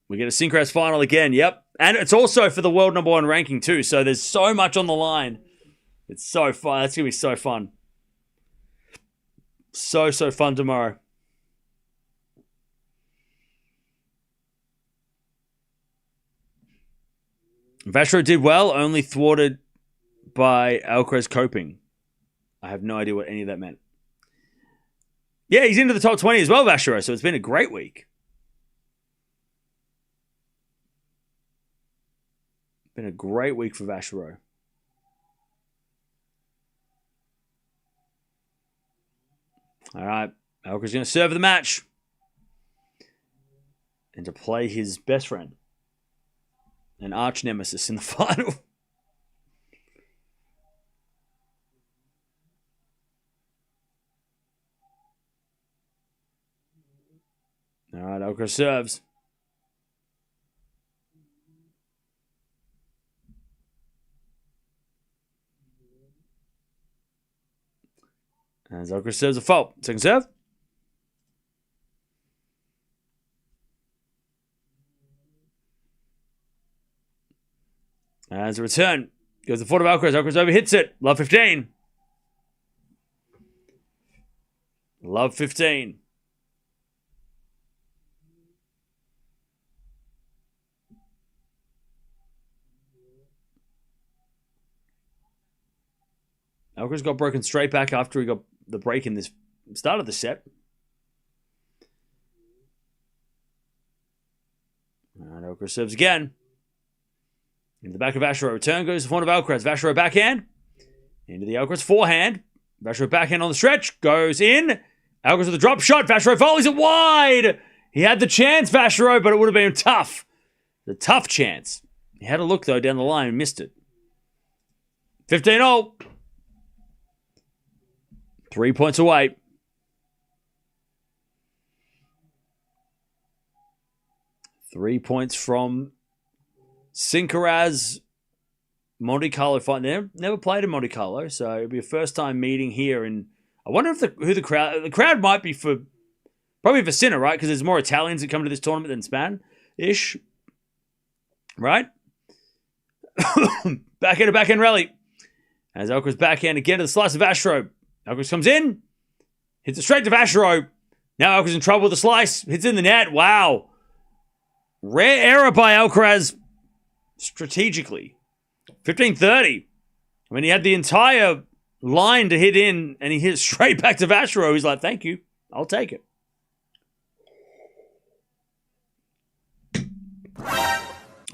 We get a Synchraz final again, yep. And it's also for the world number 1 ranking too, so there's so much on the line. It's so fun. That's going to be so fun. So fun tomorrow. Vacherot did well, only thwarted by Alcaraz coping. I have no idea what any of that meant. Yeah, he's into the top 20 as well, Vacherot, so it's been a great week. Been a great week for Vacherot. All right, Alcaraz going to serve the match. And to play his best friend. An arch nemesis in the final. All right, Alcaraz serves. As Alcaraz serves a fault. Second serve. As a return, goes the foot of Alcaraz. Alcaraz overhits it. Love 15. Love 15. Alcaraz got broken straight back after he got the break in this start of the set. And Alcaraz serves again. Into the back of Vacherot. Return goes to the front of Alcaraz. Vacherot backhand. Into the Alcaraz forehand. Vacherot backhand on the stretch. Goes in. Alcaraz with a drop shot. Vacherot volleys it wide. He had the chance, Vacherot, but it would have been tough. The tough chance. He had a look, though, down the line and missed it. 15-0. 3 points away. Three points from Alcaraz. Monte Carlo fight. Never played in Monte Carlo, so it'll be a first time meeting here. And I wonder if who the crowd might be for. Probably for Sinner, right? Because there's more Italians that come to this tournament than Span-ish. Right? Backhand rally. As Alcaraz backhand again to the slice of Vacherot. Alcaraz comes in. Hits it straight to Vacherot. Now Alcaraz in trouble with the slice. Hits in the net. Wow. Rare error by Alcaraz strategically. 15-30. I mean, he had the entire line to hit in, and he hit straight back to Vacherot. He's like, thank you. I'll take it.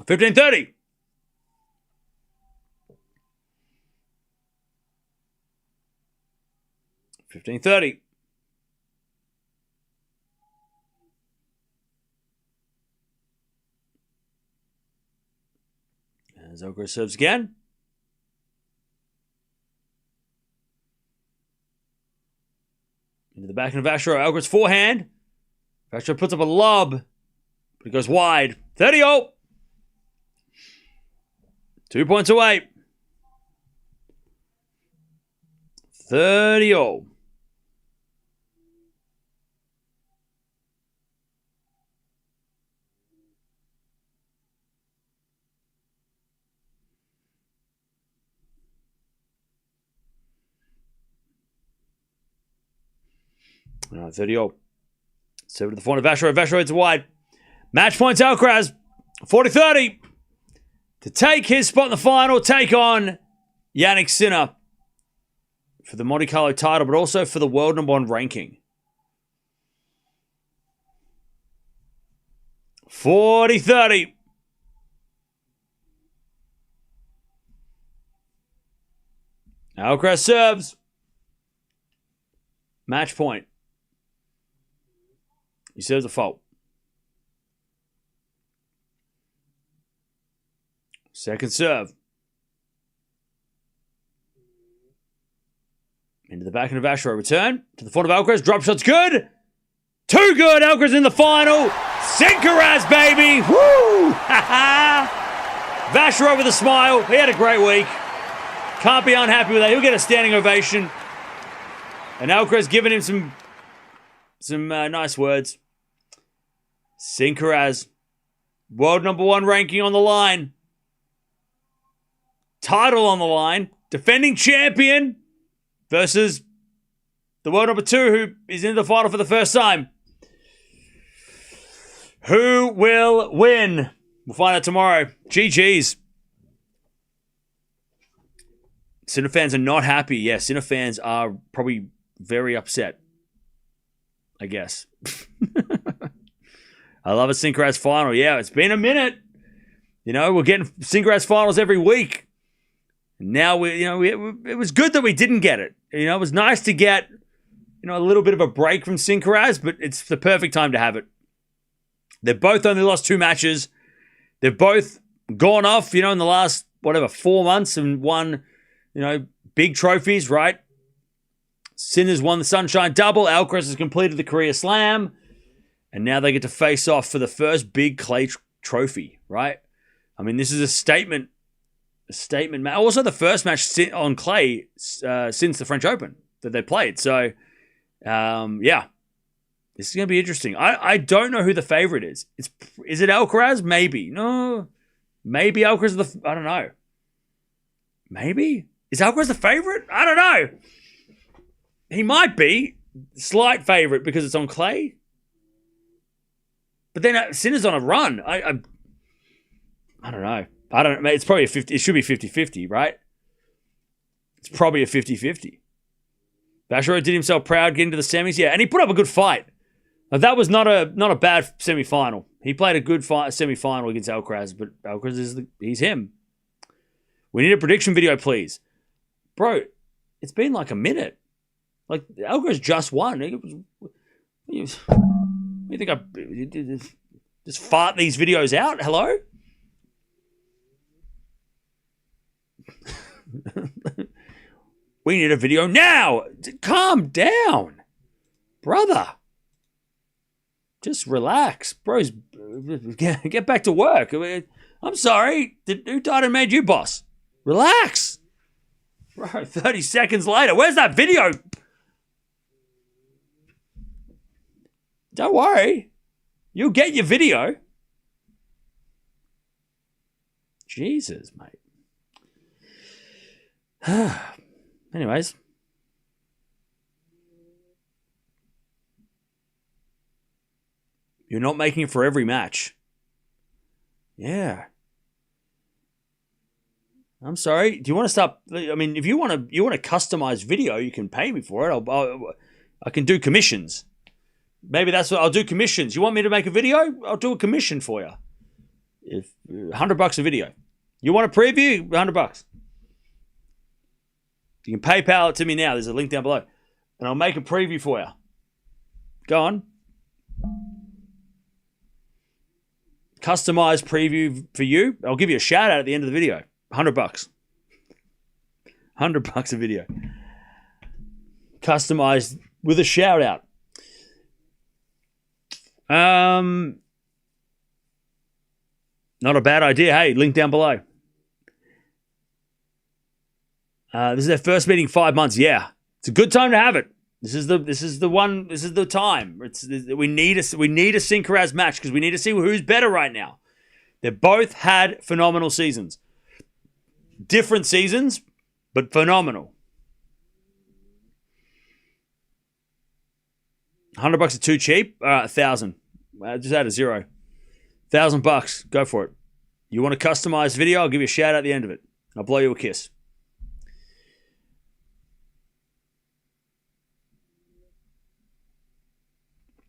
15-30. As Alcaraz serves again. Into the back of Vacherot. Alcaraz forehand. Vacherot puts up a lob. But it goes wide. 30-0. 2 points away. 30-0. All right, 30-0. 7 to the front of Vacherot. Vacherot hits wide. Match points Alcaraz. 40-30. To take his spot in the final, take on Jannik Sinner for the Monte Carlo title, but also for the world #1 ranking. 40-30. Alcaraz serves. Match point. He serves a fault. Second serve. Into the back of Vacherot. Return to the front of Alcaraz. Drop shot's good. Too good. Alcaraz in the final. Alcaraz, baby. Woo! Vacherot with a smile. He had a great week. Can't be unhappy with that. He'll get a standing ovation. And Alcaraz giving him some nice words. Alcaraz. World #1 ranking on the line. Title on the line. Defending champion versus the world #2 who is in the final for the first time. Who will win? We'll find out tomorrow. GG's. Sinner fans are not happy. Yeah, Sinner fans are probably very upset, I guess. I love a Alcaraz final. Yeah, it's been a minute. You know, we're getting Alcaraz finals every week. Now it was good that we didn't get it. You know, it was nice to get, a little bit of a break from Alcaraz, but it's the perfect time to have it. They've both only lost 2 matches. They've both gone off, in the last 4 months and won, big trophies, right? Sinner's won the Sunshine Double. Alcaraz has completed the Career Slam, and now they get to face off for the first big clay trophy, right? I mean, this is a statement. Also, the first match on clay since the French Open that they played. So, yeah, this is going to be interesting. I don't know who the favorite is. Is it Alcaraz? Maybe. No. Maybe Alcaraz I don't know. Maybe? Is Alcaraz the favorite? I don't know. He might be. Slight favorite because it's on clay. But then Sinner's on a run. I don't know. It's probably it should be 50-50, right? It's probably a 50-50. Vacherot did himself proud getting to the semis, yeah, and he put up a good fight. Now, that was not a bad semi-final. He played a good semi-final against Alcaraz, but Alcaraz he's him. We need a prediction video, please. Bro, it's been like a minute. Like, Alcaraz just won. You think I just fart these videos out? Hello? We need a video now. Calm down, brother. Just relax. Bros, get back to work. I'm sorry. Who died and made you boss? Relax. Bro, 30 seconds later. Where's that video? Don't worry. You'll get your video. Jesus, mate. Anyways. You're not making it for every match. Yeah. I'm sorry. Do you want to stop? I mean, if you want to customize video, you can pay me for it. I can do commissions. Maybe that's what I'll do. Commissions. You want me to make a video? I'll do a commission for you. If $100 a video. You want a preview? $100. You can PayPal it to me now. There's a link down below, and I'll make a preview for you. Go on. Customized preview for you. I'll give you a shout out at the end of the video. $100. $100 a video. Customized with a shout out. Not a bad idea. Hey, link down below. This is their first meeting in 5 months. Yeah, it's a good time to have it. This is the one. This is the time. We need a Sinner match because we need to see who's better right now. They both had phenomenal seasons. Different seasons, but phenomenal. $100 is too cheap. All right, 1,000. Just add a zero. $1,000. Go for it. You want a customized video? I'll give you a shout out at the end of it. I'll blow you a kiss.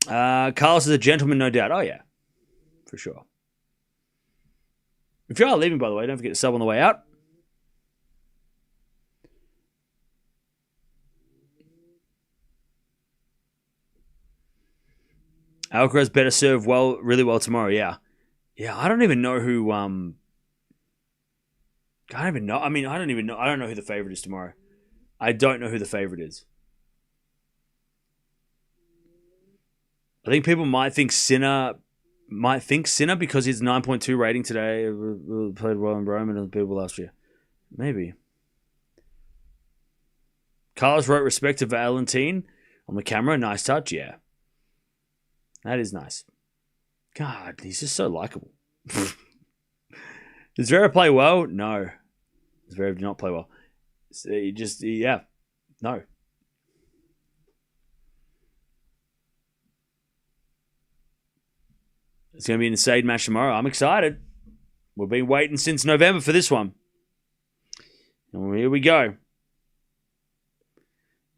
Carlos is a gentleman, no doubt. Oh, yeah. For sure. If you are leaving, by the way, don't forget to sub on the way out. Alcaraz better serve really well tomorrow. Yeah. Yeah, I don't even know who... I don't even know. I mean, I don't know who the favorite is tomorrow. I don't know who the favorite is. I think people might think Sinner because his 9.2 rating today played well in Rome and other people last year. Maybe. Carlos wrote respect to Valentin on the camera. Nice touch, yeah. That is nice. God, he's just so likable. Does Zverev play well? No. Zverev did not play well. So no. It's going to be an insane match tomorrow. I'm excited. We've been waiting since November for this one. And here we go.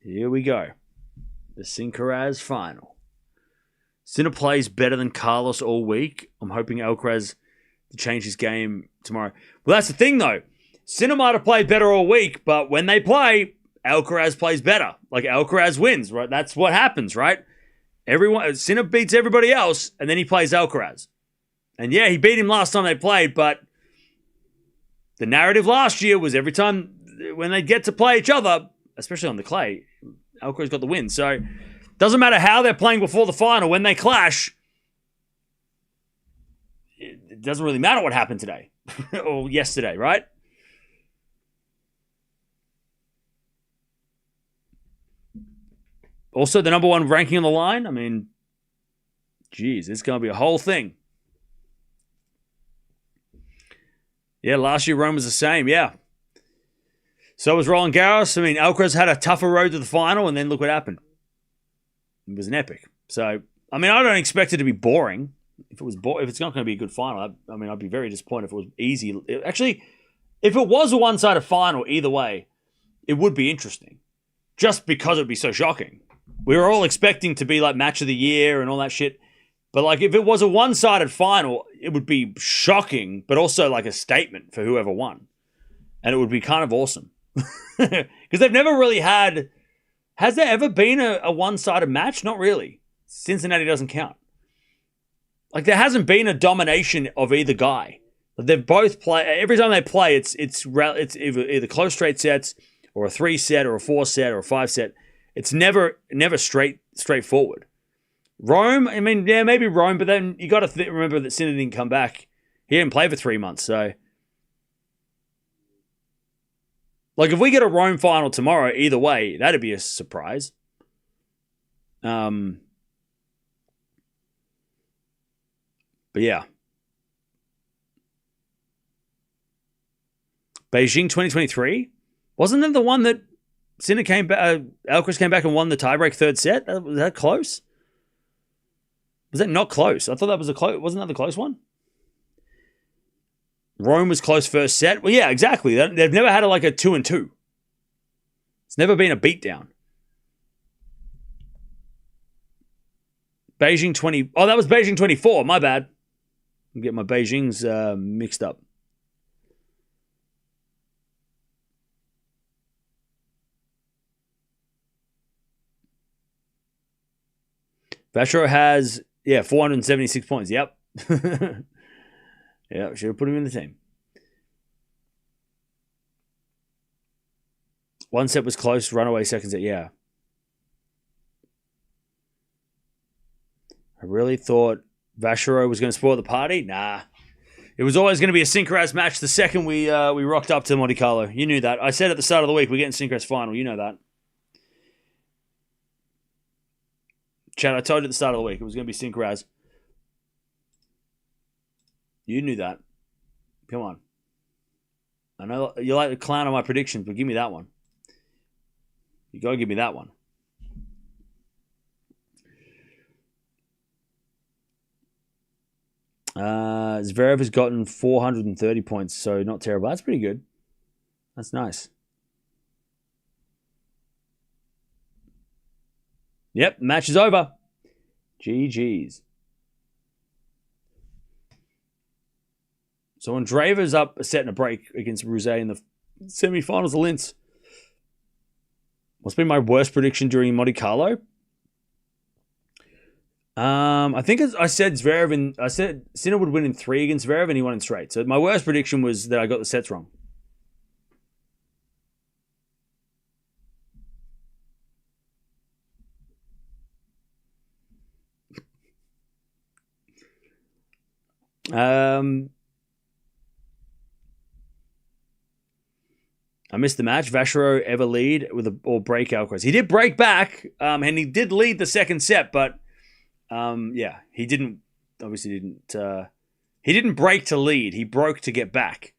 Here we go. The Sinner final. Sinner plays better than Carlos all week. I'm hoping Alcaraz to change his game tomorrow. Well, that's the thing, though. Sinner might have played better all week, but when they play, Alcaraz plays better. Like, Alcaraz wins, right? That's what happens, right? Sinner beats everybody else, and then he plays Alcaraz. And yeah, he beat him last time they played, but the narrative last year was every time when they get to play each other, especially on the clay, Alcaraz got the win. So doesn't matter how they're playing before the final. When they clash, it doesn't really matter what happened today or yesterday, right? Also, the number one ranking on the line. I mean, geez, it's going to be a whole thing. Yeah, last year Rome was the same, yeah. So was Roland Garros. I mean, Alcaraz had a tougher road to the final, and then look what happened. It was an epic. So, I mean, I don't expect it to be boring. If it's not going to be a good final, I'd be very disappointed if it was easy. Actually, if it was a one-sided final, either way, it would be interesting. Just because it would be so shocking. We were all expecting to be like match of the year and all that shit. But like, if it was a one-sided final, it would be shocking, but also like a statement for whoever won, and it would be kind of awesome because they've never really had. Has there ever been a one-sided match? Not really. Cincinnati doesn't count. Like, there hasn't been a domination of either guy. They've both play every time they play. It's either close straight sets or a 3-set or a 4-set or a 5-set. It's never straightforward. Rome, I mean, yeah, maybe Rome, but then you got to remember that Sinner didn't come back. He didn't play for 3 months, so like if we get a Rome final tomorrow, either way, that'd be a surprise. But yeah, Beijing 2023 wasn't that the one that Sinner came back? Alcaraz came back and won the tiebreak 3rd set. Was that close? Was that not close? I thought that was a close. Wasn't that the close one? Rome was close 1st set. Well, yeah, exactly. They've never had a 2-2. It's never been a beatdown. Beijing 20. Oh, that was Beijing 24. My bad. I'm getting my Beijings mixed up. Vacherot has 476 points. Yep. Yeah, should have put him in the team. One set was close, runaway 2nd set, yeah. I really thought Vacherot was going to spoil the party. Nah. It was always going to be a Synchronized match the second we rocked up to Monte Carlo. You knew that. I said at the start of the week, we're getting Synchronized final. You know that. Chad, I told you at the start of the week, it was going to be Synchronized. You knew that. Come on. I know you like to clown on my predictions, but give me that one. You got to give me that one. Zverev has gotten 430 points, so not terrible. That's pretty good. That's nice. Yep, match is over. GG's. So Andreeva's up a set and a break against Ruse in the semi-finals of Linz. What's been my worst prediction during Monte Carlo? I think I said Zverev I said Sinner would win in 3 against Zverev and he won in straight. So my worst prediction was that I got the sets wrong. I missed the match. Vacherot ever lead or break Alcaraz? He did break back, and he did lead the 2nd set, but he didn't. Obviously, didn't. He didn't break to lead. He broke to get back,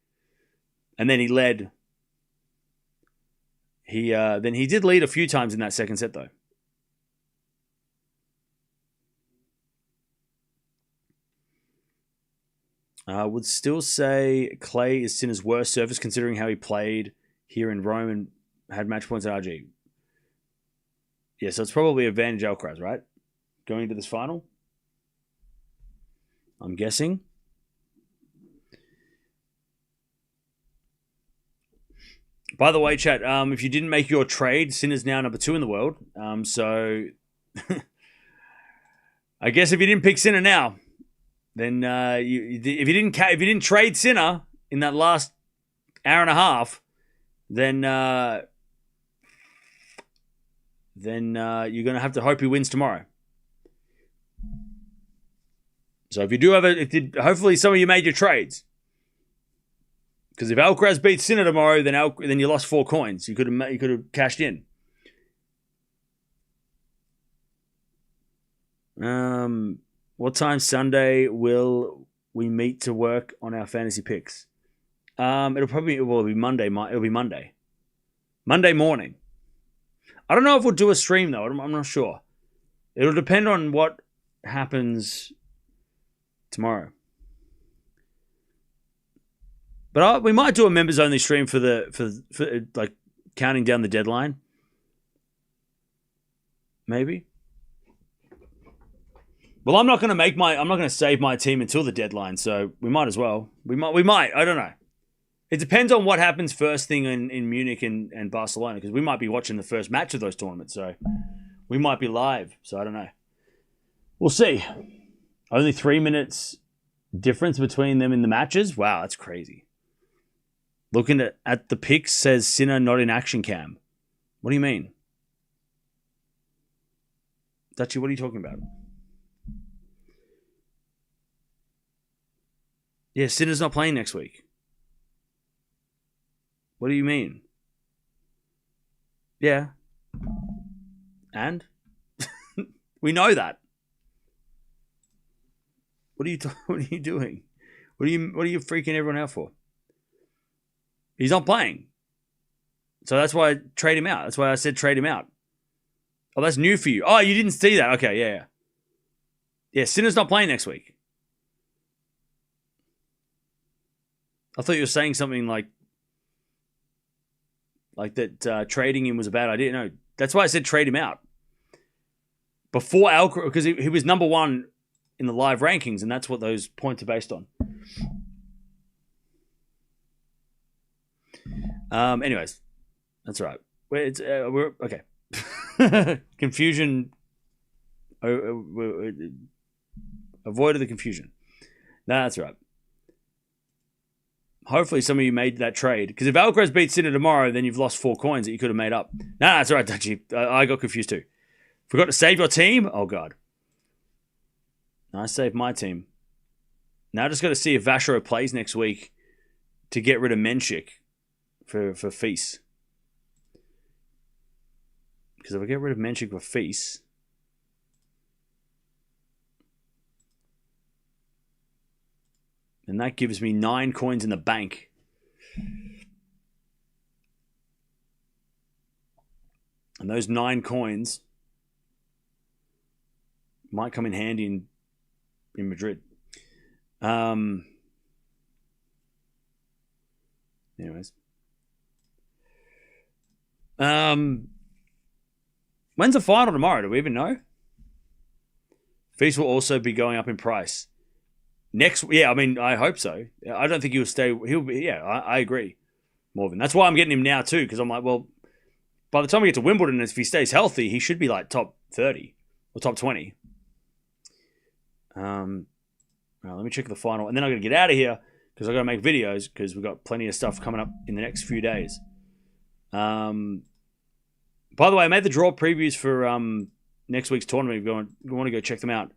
and then he led. He did lead a few times in that 2nd set, though. I would still say Clay is Sinner's worst service, considering how he played here in Rome and had match points at RG. Yeah, so it's probably advantage Alcaraz, right? Going into this final? I'm guessing. By the way, chat, if you didn't make your trade, Sinner's now number 2 in the world. So I guess if you didn't pick Sinner now, then if you didn't trade Sinner in that last hour and a half, then you're going to have to hope he wins tomorrow. So if you do hopefully some of you made your trades. Because if Alcaraz beats Sinner tomorrow, then you lost 4 coins. You could have cashed in. What time Sunday will we meet to work on our fantasy picks? It'll be Monday. It'll be Monday. Monday morning. I don't know if we'll do a stream though. I'm not sure. It'll depend on what happens tomorrow. But we might do a members only stream for like counting down the deadline. Maybe. Well, I'm not going to save my team until the deadline, so we might as well. We might. I don't know. It depends on what happens first thing in Munich and Barcelona, because we might be watching the first match of those tournaments, so we might be live. So I don't know. We'll see. Only 3 minutes difference between them in the matches. Wow, that's crazy. Looking at the pics, says Sinner not in action cam. What do you mean? Dutchie, what are you talking about? Yeah, Sinner's not playing next week. What do you mean? Yeah. And? We know that. What are you doing? What are you freaking everyone out for? He's not playing. So that's why I trade him out. That's why I said trade him out. Oh, that's new for you. Oh, you didn't see that. Okay, yeah. Yeah, Sinner's not playing next week. I thought you were saying something like that trading him was a bad idea. No, that's why I said trade him out. Before Alcaraz, because he was number one in the live rankings, and that's what those points are based on. Anyways, that's all right. We're okay. Confusion. Avoided the confusion. No, that's right. Hopefully some of you made that trade. Because if Alcaraz beats Sinner tomorrow, then you've lost 4 coins that you could have made up. No, that's all right, Dutchie. I got confused too. Forgot to save your team? Oh, God. I saved my team. Now I just got to see if Vacherot plays next week to get rid of Menchik for Feast. Because if I get rid of Menchik for Feast, and that gives me 9 coins in the bank. And those 9 coins might come in handy in Madrid. Anyways. When's the final tomorrow? Do we even know? Feast will also be going up in price. I mean, I hope so. I don't think he'll stay. I agree. Morgan. That's why I'm getting him now too, because I'm like, well, by the time we get to Wimbledon, if he stays healthy, he should be like top 30 or top 20. Let me check the final, and then I'm gonna get out of here because I got to make videos because we've got plenty of stuff coming up in the next few days. By the way, I made the draw previews for next week's tournament. If you want to go check them out.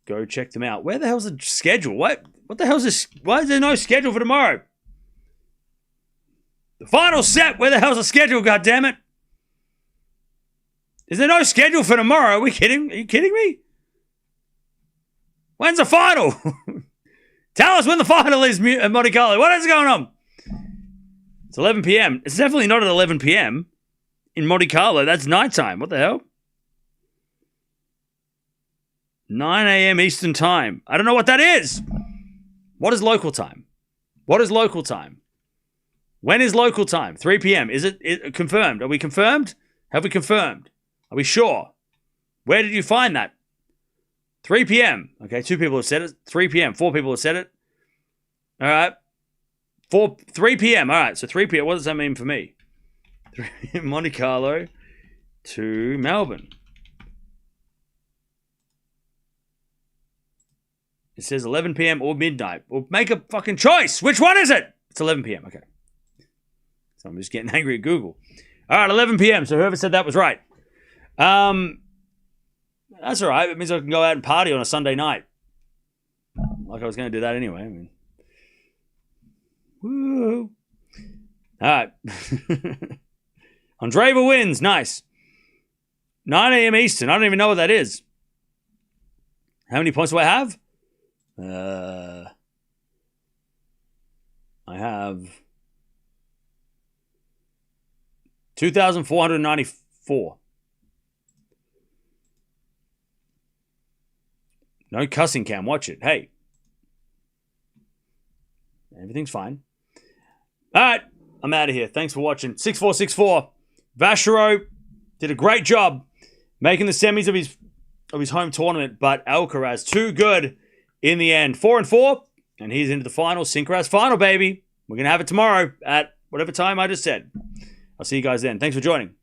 Go check them out. Where the hell's the schedule? What the hell's this? Why is there no schedule for tomorrow? The final set. Where the hell's the schedule? God damn it! Is there no schedule for tomorrow? Are you kidding me? When's the final? Tell us when the final is, Monte Carlo. What is going on? It's 11 p.m. It's definitely not at 11 p.m. in Monte Carlo. That's nighttime. What the hell? 9 a.m. Eastern Time. I don't know what that is. What is local time? What is local time? When is local time? 3 p.m. Is it confirmed? Are we confirmed? Have we confirmed? Are we sure? Where did you find that? 3 p.m. Okay, 2 people have said it. 3 p.m. 4 people have said it. All right. 3 p.m. All right, so 3 p.m. What does that mean for me? Monte Carlo to Melbourne. It says 11 p.m. or midnight. Well, make a fucking choice. Which one is it? It's 11 p.m. Okay. So I'm just getting angry at Google. All right, 11 p.m. So whoever said that was right. That's all right. It means I can go out and party on a Sunday night. Like I was going to do that anyway. I mean, woo. All right. Andreeva wins. Nice. 9 a.m. Eastern. I don't even know what that is. How many points do I have? I have 2,494. No cussing, Cam. Watch it. Hey. Everything's fine. All right. I'm out of here. Thanks for watching. 6464. Vacherot did a great job making the semis of his of his home tournament, but Alcaraz too good in the end. 4-4, and he's into the final. Synchronized final, baby. We're going to have it tomorrow at whatever time I just said. I'll see you guys then. Thanks for joining.